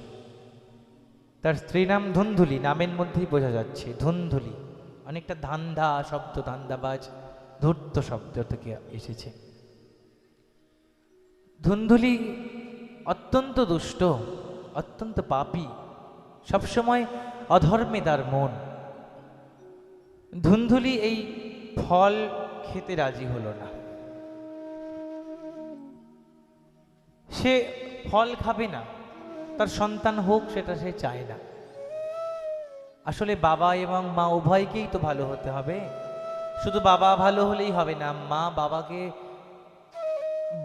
তার স্ত্রী নাম ধুন্ধুলি, নামের মধ্যেই বোঝা যাচ্ছে ধুন্ধুলি, অনেকটা ধান্দা শব্দ, ধান্দাবাজ, ধূর্ত শব্দ থেকে এসেছে। ধুন্ধুলি অত্যন্ত দুষ্ট, অত্যন্ত পাপী, সবসময় অধর্মে তার মন। ধুন্ধুলি এই ফল খেতে রাজি হলো না, সে ফল খাবে না, তার সন্তান হোক সেটা সে চায় না। আসলে বাবা এবং মা উভয়কেই তো ভালো হতে হবে, শুধু বাবা ভালো হলেই হবে না, মা বাবাকে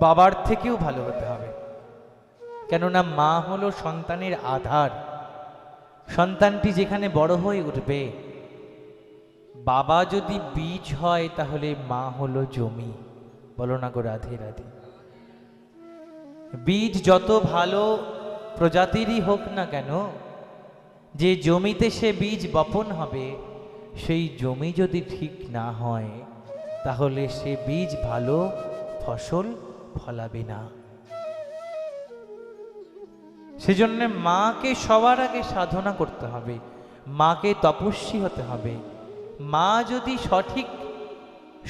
বাবার থেকেও ভালো হতে হবে। কেননা মা হলো সন্তানের আধার। সন্তানটি যেখানে বড় হয়ে উঠবে, বাবা যদি বীজ হয় তাহলে মা হলো জমি। বলো না গো রাধে রাধে। বীজ যত ভালো প্রজাতিরই হোক না কেন, যে জমিতে সে বীজ বপন হবে, সেই জমি যদি ঠিক না হয় তাহলে সে বীজ ভালো ফসল ফলাবে না। সেজন্য মাকে সবার আগে সাধনা করতে হবে, মাকে তপস্বী হতে হবে। মা যদি সঠিক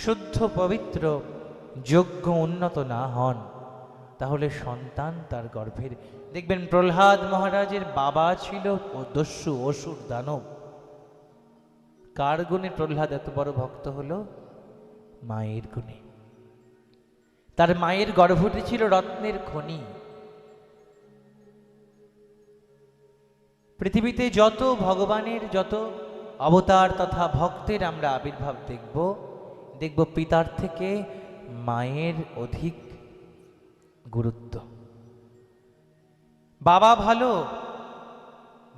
শুদ্ধ পবিত্র যোগ্য উন্নত না হন, তাহলে সন্তান তার গর্ভের, দেখবেন প্রহ্লাদ মহারাজের বাবা ছিল দস্যু অসুর দানব। কার গুণে প্রহ্লাদ এত বড় ভক্ত হলো? মায়ের গুণে। তার মায়ের গর্ভটি ছিল রত্নের খনি। পৃথিবীতে যত ভগবানের যত অবতার তথা ভক্তের আমরা আবির্ভাব দেখব পিতার থেকে মায়ের অধিক গুরুত্ব। বাবা ভালো,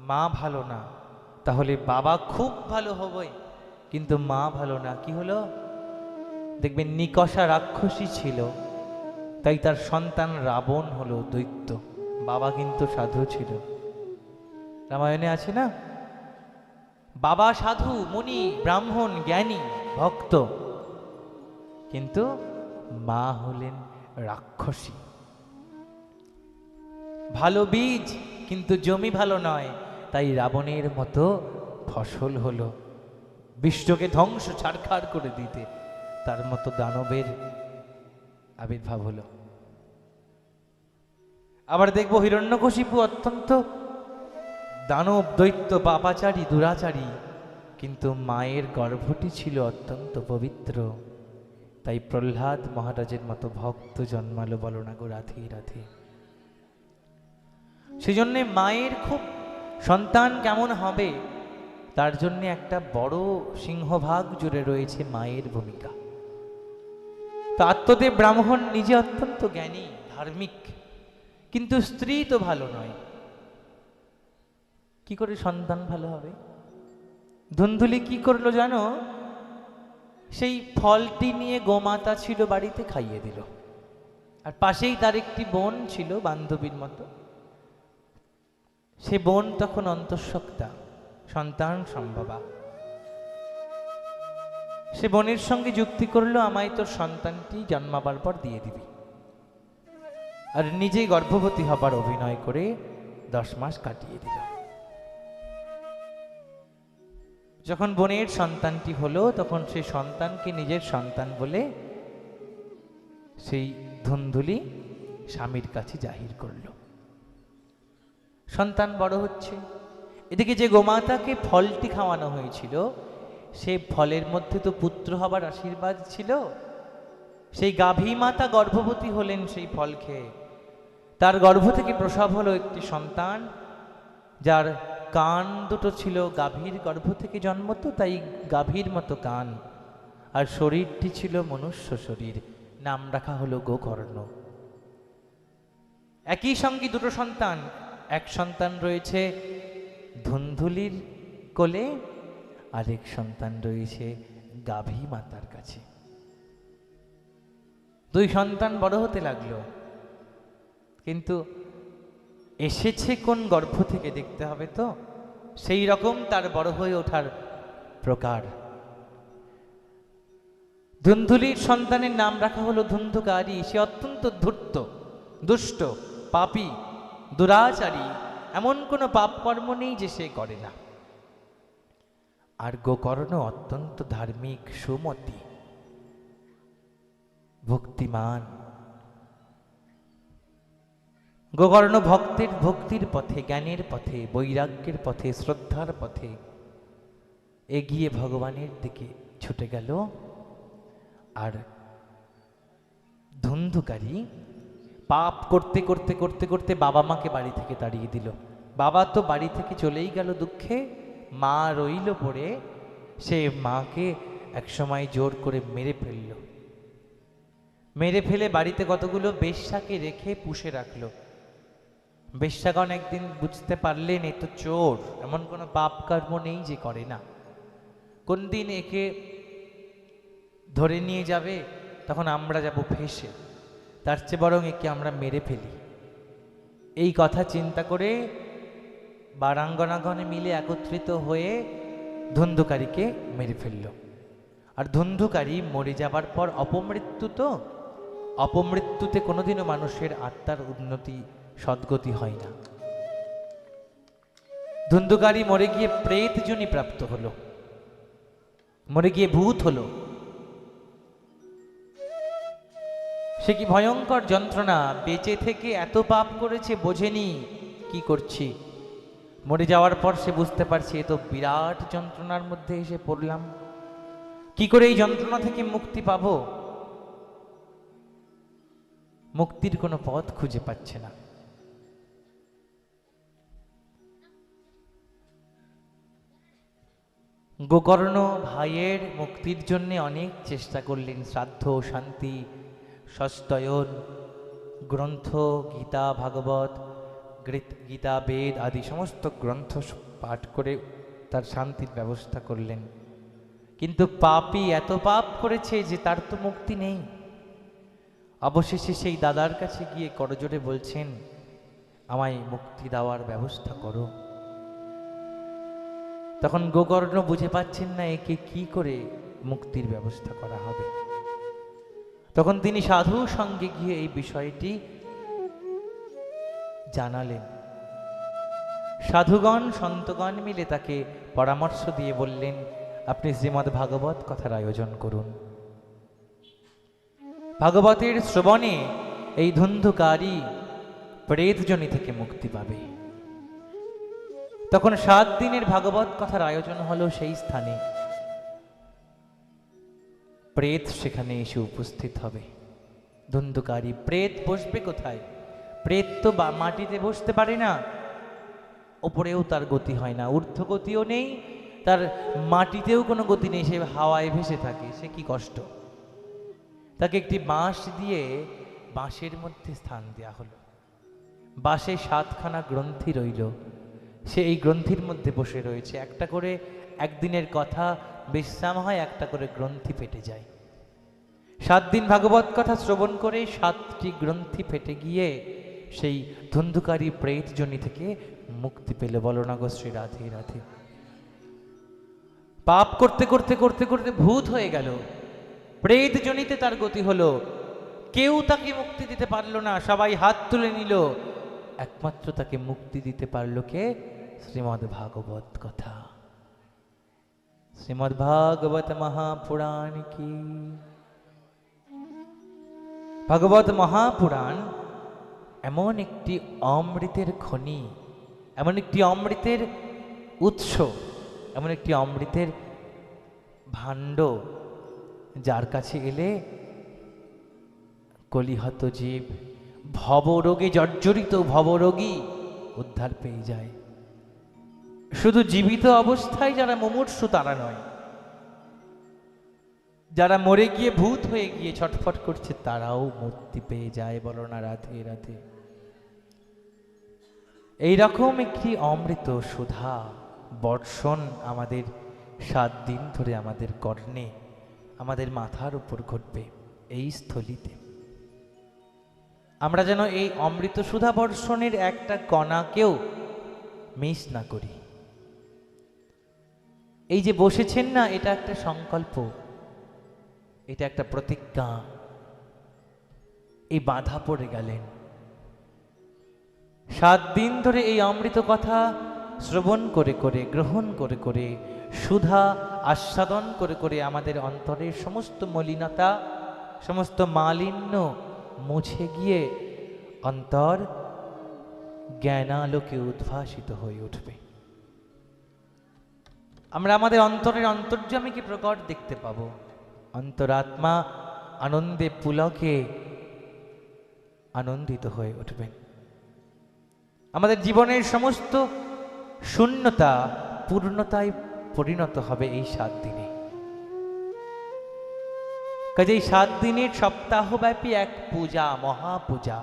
মা ভালো না, তাহলে বাবা খুব ভালো হবে কিন্তু মা ভালো না, কি হলো? দেখবেন নিকষা রাক্ষসী ছিল, তাই তার সন্তান রাবণ হলো দৈত্য। বাবা কিন্তু সাধু ছিল। রামায়ণে আছে না, বাবা সাধু মুনি ব্রাহ্মণ জ্ঞানী ভক্ত, কিন্তু মা হলেন রাক্ষসী। ভালো বীজ কিন্তু জমি ভালো নয়, তাই রাবণের মতো ফসল হলো। বিশ্বকে ধ্বংস ছারখার করে দিতে তার মতো দানবের আবির্ভাব হলো। আবার দেখবো হিরণ্যকশিপু অত্যন্ত দানব দৈত্য পাপাচারী দুরাচারী, কিন্তু মায়ের গর্ভটি ছিল অত্যন্ত পবিত্র, তাই প্রহ্লাদ মহারাজের মতো ভক্ত জন্মালো। বলো না গো রাধে রাধে। সেজন্য মায়ের খুব সন্তান কেমন হবে তার জন্য একটা বড় সিংহভাগ জুড়ে রয়েছে মায়ের ভূমিকা। তো আত্মদেব ব্রাহ্মণ নিজে অত্যন্ত জ্ঞানী ধার্মিক, কিন্তু স্ত্রী তো ভালো নয়, কি করে সন্তান ভালো হবে? ধুন্ধুলি কি করলো জানো? সেই ফলটি নিয়ে গোমাতা ছিল বাড়িতে, খাইয়ে দিল। আর পাশেই তার একটি বোন ছিল বান্ধবীর মতো, সে বোন তখন অন্তঃসত্ত্বা, সন্তান সম্ভবা। সে বোনের সঙ্গে যুক্তি করলো, আমায় তোর সন্তানটি জন্মাবার পর দিয়ে দিবি। আর নিজেই গর্ভবতী হবার অভিনয় করে 10 মাস কাটিয়ে দিল। যখন বোনের সন্তানটি হলো, তখন সেই সন্তানকে নিজের সন্তান বলে সেই ধুন্ধুলি স্বামীর কাছে জাহির করল। সন্তান বড় হচ্ছে, এদিকে যে গোমাতাকে ফলটি খাওয়ানো হয়েছিল, সেই ফলের মধ্যে তো পুত্র হবার আশীর্বাদ ছিল। সেই গাভী মাতা গর্ভবতী হলেন সেই ফল খেয়ে। তার গর্ভ থেকে প্রসব হলো একটি সন্তান, যার কান দুটো ছিল গাভীর গর্ভ থেকে জন্ম, তো তাই গাভীর মতো কান, আর শরীরটি ছিল মনুষ্য শরীর। নাম রাখা হলো গোকর্ণ। একই সঙ্গে দুটো সন্তান, এক সন্তান রয়েছে ধুন্ধুলির কোলে, আরেক সন্তান রয়েছে গাভী মাতার কাছে। দুই সন্তান বড় হতে লাগলো, কিন্তু এসেছে কোন গর্ভ থেকে দেখতে হবে তো, সেই রকম তার বড় হয়ে ওঠার প্রকার। ধুন্ধুলির সন্তানের নাম রাখা হলো ধুন্ধুকারী। সে অত্যন্ত ধূর্ত, দুষ্ট, পাপী, দুরাচারী, এমন কোনো পাপ কর্ম নেই যে সে করে না। আর গোকর্ণ অত্যন্ত ধার্মিক, সুমতি, ভক্তিমান। গোকর্ণ ভক্তির পথে, জ্ঞানের পথে, বৈরাগ্যের পথে, শ্রদ্ধার পথে এগিয়ে ভগবানের দিকে ছুটে গেল। আর ধুন্ধুকারী পাপ করতে করতে করতে করতে বাবা মাকে বাড়ি থেকে তাড়িয়ে দিল। বাবা তো বাড়ি থেকে চলেই গেল দুঃখে, মা রইল পড়ে। সে মাকে একসময় জোর করে মেরে ফেলল। মেরে ফেলে বাড়িতে কতগুলো বেশ্যাকে রেখে পুষে রাখলো। বেশ্যাগণ একদিন বুঝতে পারলেন এ তো চোর, এমন কোনো পাপ কর্ম নেই যে করে না। কোন দিন একে ধরে নিয়ে যাবে, তখন আমরা যাব ফেঁসে, তার চেয়ে বরং একে আমরা মেরে ফেলি। এই কথা চিন্তা করে বারাঙ্গনাগণে মিলে একত্রিত হয়ে ধুন্ধুকারীকে মেরে ফেলল। আর ধুন্ধুকারী মরে যাবার পর অপমৃত্যু, তো অপমৃত্যুতে কোনোদিনও মানুষের আত্মার উন্নতি সদ্গতি হয় না। ধুন্ধুকারী মরে গিয়ে প্রেত যোনি প্রাপ্ত হলো, মরে গিয়ে ভূত হলো। সে কি ভয়ঙ্কর যন্ত্রণা! বেঁচে থেকে এত পাপ করেছে, বোঝেনি কি করছি। মরে যাওয়ার পর সে বুঝতে পারছে এ তো বিরাট যন্ত্রণার মধ্যে এসে পড়লাম, কি করে এই যন্ত্রণা থেকে মুক্তি পাবো? মুক্তির কোনো পথ খুঁজে পাচ্ছে না। গোকর্ণ ভাইয়ের মুক্তির জন্য অনেক চেষ্টা করলেন। শ্রাদ্ধ, শান্তি, সস্তয়ন, গ্রন্থ, গীতা, ভাগবত, গীতা, বেদ আদি সমস্ত গ্রন্থ পাঠ করে তার শান্তির ব্যবস্থা করলেন। কিন্তু পাপী এত পাপ করেছে যে তার তো মুক্তি নেই। অবশেষে সেই দাদার কাছে গিয়ে করজোড়ে বলছেন, আমায় মুক্তি দেওয়ার ব্যবস্থা করো। তখন গোকর্ণ বুঝে পাচ্ছেন না একে কি করে মুক্তির ব্যবস্থা করা হবে। তখন তিনি সাধু সঙ্গে গিয়ে এই বিষয়টি জানালেন। সাধুগণ সন্তগণ মিলে তাকে পরামর্শ দিয়ে বললেন, আপনি শ্রীমদ্ ভাগবত কথার আয়োজন করুন। ভাগবতের শ্রবণে এই ধুন্ধুকারী প্রেতজনি থেকে মুক্তি পাবে। তখন 7 দিনের ভাগবত কথার আয়োজন হলো সেই স্থানে। প্রেত সেখানে এসে উপস্থিত হবে। ধুন্ধুকারী প্রেত বসবে কোথায়? প্রেত তো মাটিতে বসতে পারে না, ওপরেও তার গতি হয় না, ঊর্ধ্বগতিও নেই, তার মাটিতেও কোনো গতি নেই, সে হাওয়ায় ভেসে থাকে। সে কি কষ্ট! তাকে একটি বাঁশ দিয়ে বাঁশের মধ্যে স্থান দেওয়া হলো। বাঁশে 7খানা গ্রন্থি রইল, সে এই গ্রন্থির মধ্যে বসে রয়েছে। একটা করে একদিনের কথা বিশ্রাম হয়, একটা করে গ্রন্থি ফেটে যায়। 7 দিন ভাগবত কথা শ্রবণ করে 7টি গ্রন্থি ফেটে গিয়ে সেই ধুন্ধুকারী প্রেত যোনি থেকে মুক্তি পেল। বলো না গো শ্রী রাধে রাধে। পাপ করতে করতে করতে করতে ভূত হয়ে গেল, প্রেত জনিতে তার গতি হলো। কেউ তাকে মুক্তি দিতে পারল না, সবাই হাত তুলে নিল। একমাত্র তাকে মুক্তি দিতে পারল কে? শ্রীমদ্ ভাগবত কথা। শ্রীমদ্ ভাগবত মহাপুরাণ কি। ভাগবত মহাপুরাণ এমন একটি অমৃতের খনি, এমন একটি অমৃতের উৎস, এমন একটি অমৃতের ভাণ্ড, যার কাছে এলে কলিহত জীব, ভবরোগে জর্জরিত ভবরোগী উদ্ধার পেয়ে যায়। শুধু জীবিত অবস্থায় যারা মুমূর্ষু তারা নয়, যারা মরে গিয়ে ভূত হয়ে গিয়ে ছটফট করছে তারাও মুক্তি পেয়ে যায়। বলো না রাধে রাধে। এইরকম একটি অমৃত সুধা বর্ষণ আমাদের 7 দিন ধরে আমাদের কর্ণে, আমাদের মাথার উপর ঘটবে এই স্থলিতে। আমরা যেন এই অমৃত সুধা বর্ষণের একটা কণাকেও মিস না করি। এই যে বসেছেন না, এটা একটা সংকল্প, এটা একটা প্রতিজ্ঞা। এই বাধা পড়ে গেলেন। 7 দিন ধরে এই অমৃত কথা শ্রবণ করে করে, গ্রহণ করে করে, সুধা আস্বাদন করে করে আমাদের অন্তরের সমস্ত মলিনতা, সমস্ত মালিন্য মুছে গিয়ে অন্তর জ্ঞানালোকে উদ্ভাসিত হয়ে উঠবে। আমরা আমাদের অন্তরের অন্তর্যামীকে প্রকট দেখতে পাবো। অন্তরাত্মা আনন্দে পুলকে আনন্দিত হয়ে উঠবেন। আমাদের জীবনের সমস্ত শূন্যতা পূর্ণতায় পরিণত হবে এই 7 দিনে। কাজেই 7 দিনের সপ্তাহব্যাপী এক পূজা, মহাপূজা,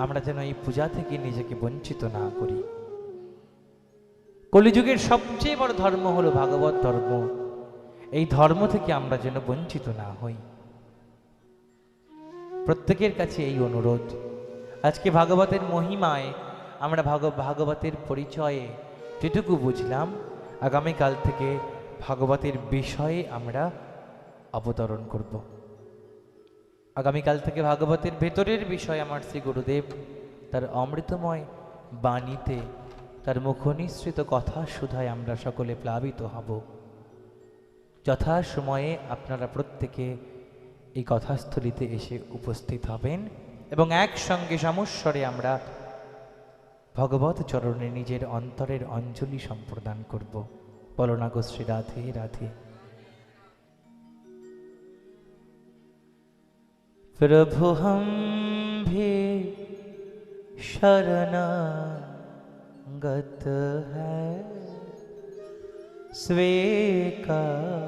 আমরা যেন এই পূজা থেকে নিজেকে বঞ্চিত না করি। কলিযুগের সবচেয়ে বড় ধর্ম হলো ভাগবত ধর্ম। এই ধর্ম থেকে আমরা যেন বঞ্চিত না হই। প্রত্যেকের কাছে এই অনুরোধ। আজকে ভাগবতের মহিমায় আমরা ভাগবতের পরিচয়ে যেটুকু বুঝলাম, আগামীকাল থেকে ভাগবতের বিষয়ে আমরা অবতরণ করব। আগামীকাল থেকে ভাগবতের ভেতরের বিষয় আমার শ্রী গুরুদেব তার অমৃতময় বাণীতে, তার মুখনিসৃত কথা সুধায় আমরা সকলে প্লাবিত হব। যথা সময়ে আপনারা প্রত্যেকে এই কথাস্থলিতে এসে উপস্থিত হবেন এবং একসঙ্গে সমস্বরে আমরা ভগবত চরণে নিজের অন্তরের অঞ্জলি সম্প্রদান করব। বলো না গো শ্রী রাধে রাধে। प्रभु हम भी शरणागत है, स्वीकार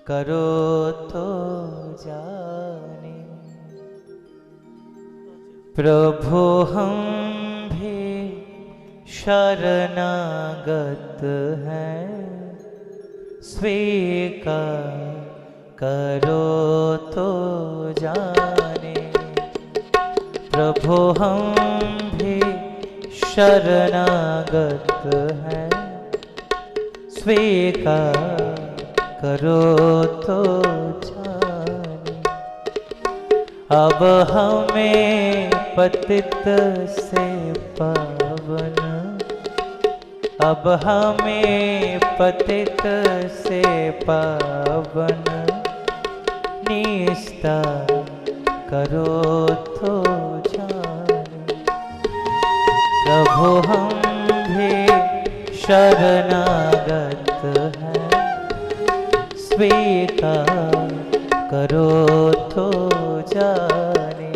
करो तो जाने। प्रभु हम भी शरणागत है, स्वीकार करो तो जाने। प्रभु हम भी शरणागत हैं, स्वीकार करो तो जाने। अब हमें पतित से पावन, अब हमें पतित से पावन निस्ता करो तो जाने। प्रभु हम भी शरणागत हैं, स्वीकार करो तो जाने।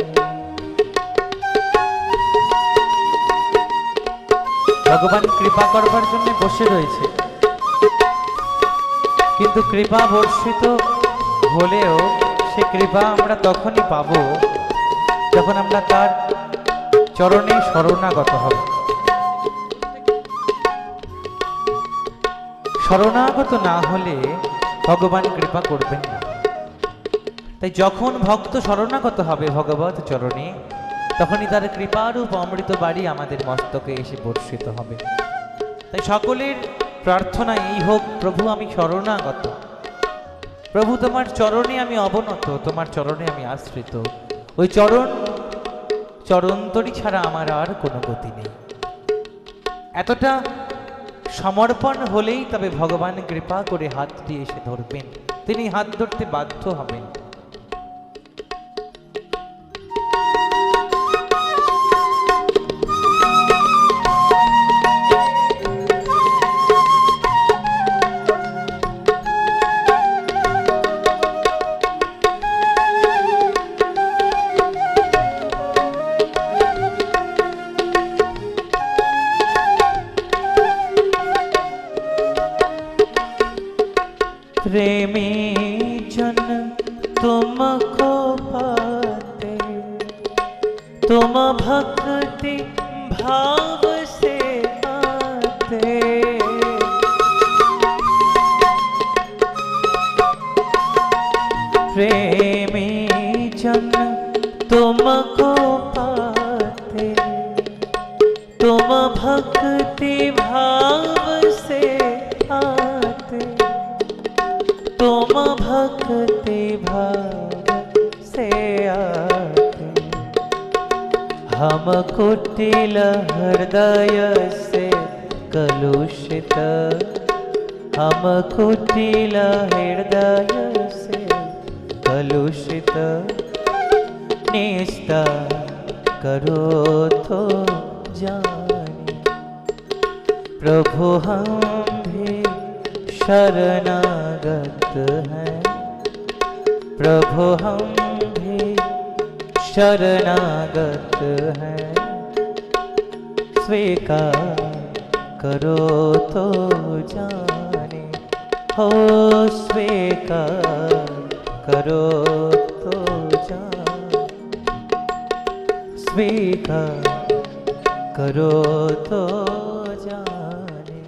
ভগবান কৃপা করবার জন্য বসে রয়েছে, কিন্তু কৃপা বর্ষিত হলেও সে কৃপা আমরা তখনই পাব যখন আমরা তার চরণে শরণাগত হব। শরণাগত না হলে ভগবান কৃপা করবেন না। তাই যখন ভক্ত শরণাগত হবে ভগবত চরণে, তখনই তার কৃপারূপ অমৃত বাড়ি আমাদের মস্তকে এসে বর্ষিত হবে। তাই সকলের প্রার্থনা এই হোক, প্রভু আমি শরণাগত, প্রভু তোমার চরণে আমি অবনত, তোমার চরণে আমি আশ্রিত। ওই চরণতরি ছাড়া আমার আর কোনো গতি নেই। এতটা সমর্পণ হলেই তবে ভগবান কৃপা করে হাতটি এসে ধরবেন, তিনি হাত ধরতে বাধ্য হবেন। प्रेमी जन तुमको पाते, तुम भक्ति भाव से आते। प्रेमी जन तुमको पाते, तुम भक्ति भाव से आते। तुम भक्ति भाव से आते, हम कुटिल हृदय से कलुषित, हम कुटिल हृदय से कलुषित निस्ता करो तो जाने। प्रभु हम भी शरणागत हैं, प्रभु हम भी शरणागत हैं, स्वीकार करो तो जाने। हो स्वीकार करो तो जान, स्वीकार करो तो जाने।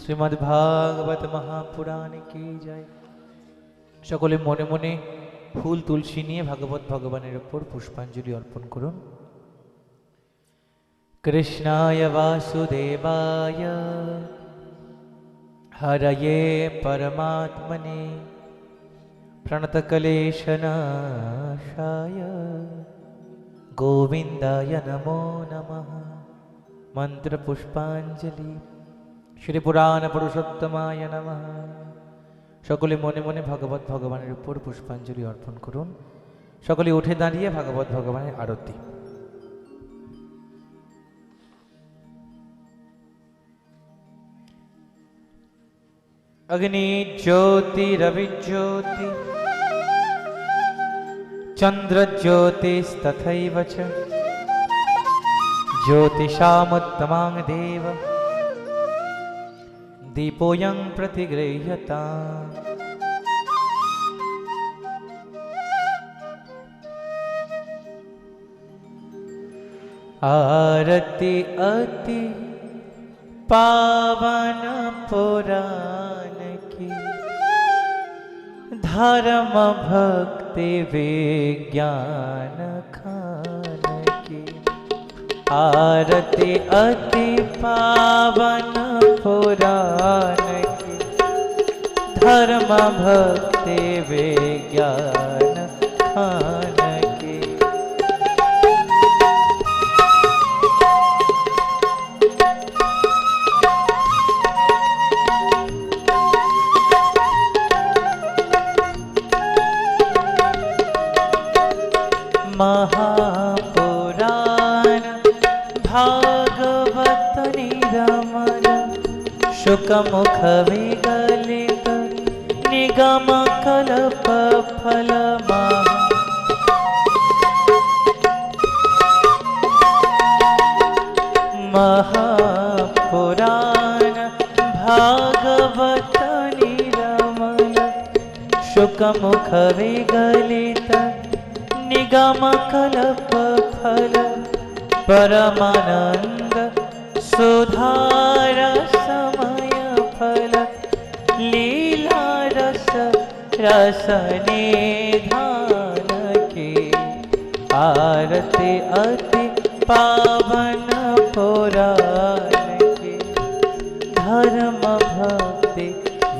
श्रीमद् भागवत महापुराण की जय। সকলে মনে মনে ফুল তুলসী নিয়ে ভাগবত ভগবানের উপর পুষ্পাঞ্জলি অর্পণ করুন। কৃষ্ণায় বাসুদেবায় হরয়ে পরমাত্মনে প্রণতক্লেশনাশায় গোবিন্দায় নমো নমঃ। মন্ত্র পুষ্পাঞ্জলি। শ্রী পুরাণ পুরুষোত্তমায় নমঃ। সকলে মনে মনে ভাগবত ভগবানের উপর পুষ্পাঞ্জলি অর্পণ করুন। সকলে উঠে দাঁড়িয়ে ভাগবত ভগবানের আরতি। अग्नि ज्योति रवि ज्योति चंद्र ज्योतिस्तथैव च ज्योतिषामुत्तमां देव दीपोऽयं प्रतिगृह्यताम्। आरति अति पावन पुराण की धर्म भक्ति विज्ञान खान की। आरती अति पावन पुराण की धर्म भक्ति विज्ञान खान की। महापुराण भागवत निरमन शुकमुख विगलित निगम कल्प फल महापुराण भागवत निरमन शुकमुख विगलित निगम कल्प फल परमानंद सुधार समय फल लीला रस रस निधान की। आरती अति पावन पुराण की धर्म भक्ति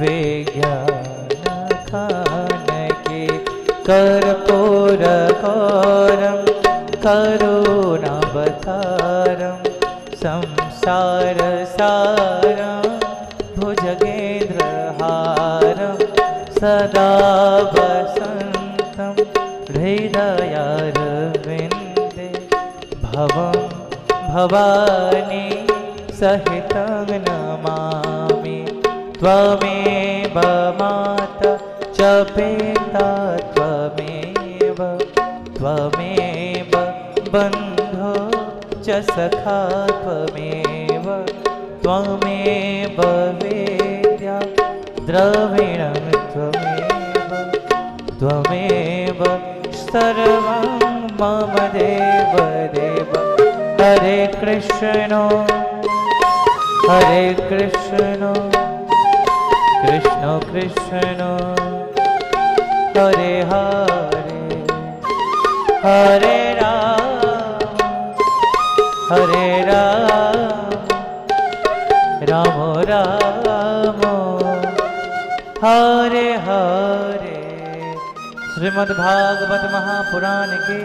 विज्ञान खान की। कर्पूर गौरम करुणावतारम संसार सारम भुजगेन्द्रहारम सदा वसन्तं हृदयारविन्दे भवं भवानी सहितं नमामि। त्वमेव माता च पिता त्वमेव त्वमेव बन्धो च सखा त्वमेव त्वमेव वेद्या द्रविणं त्वमेव त्वमेव सर्वं मम देव देव। हरे कृष्ण कृष्ण कृष्ण हरे हरे हरे राम राम राम हरे हरे। श्रीमद् भागवत महापुराण की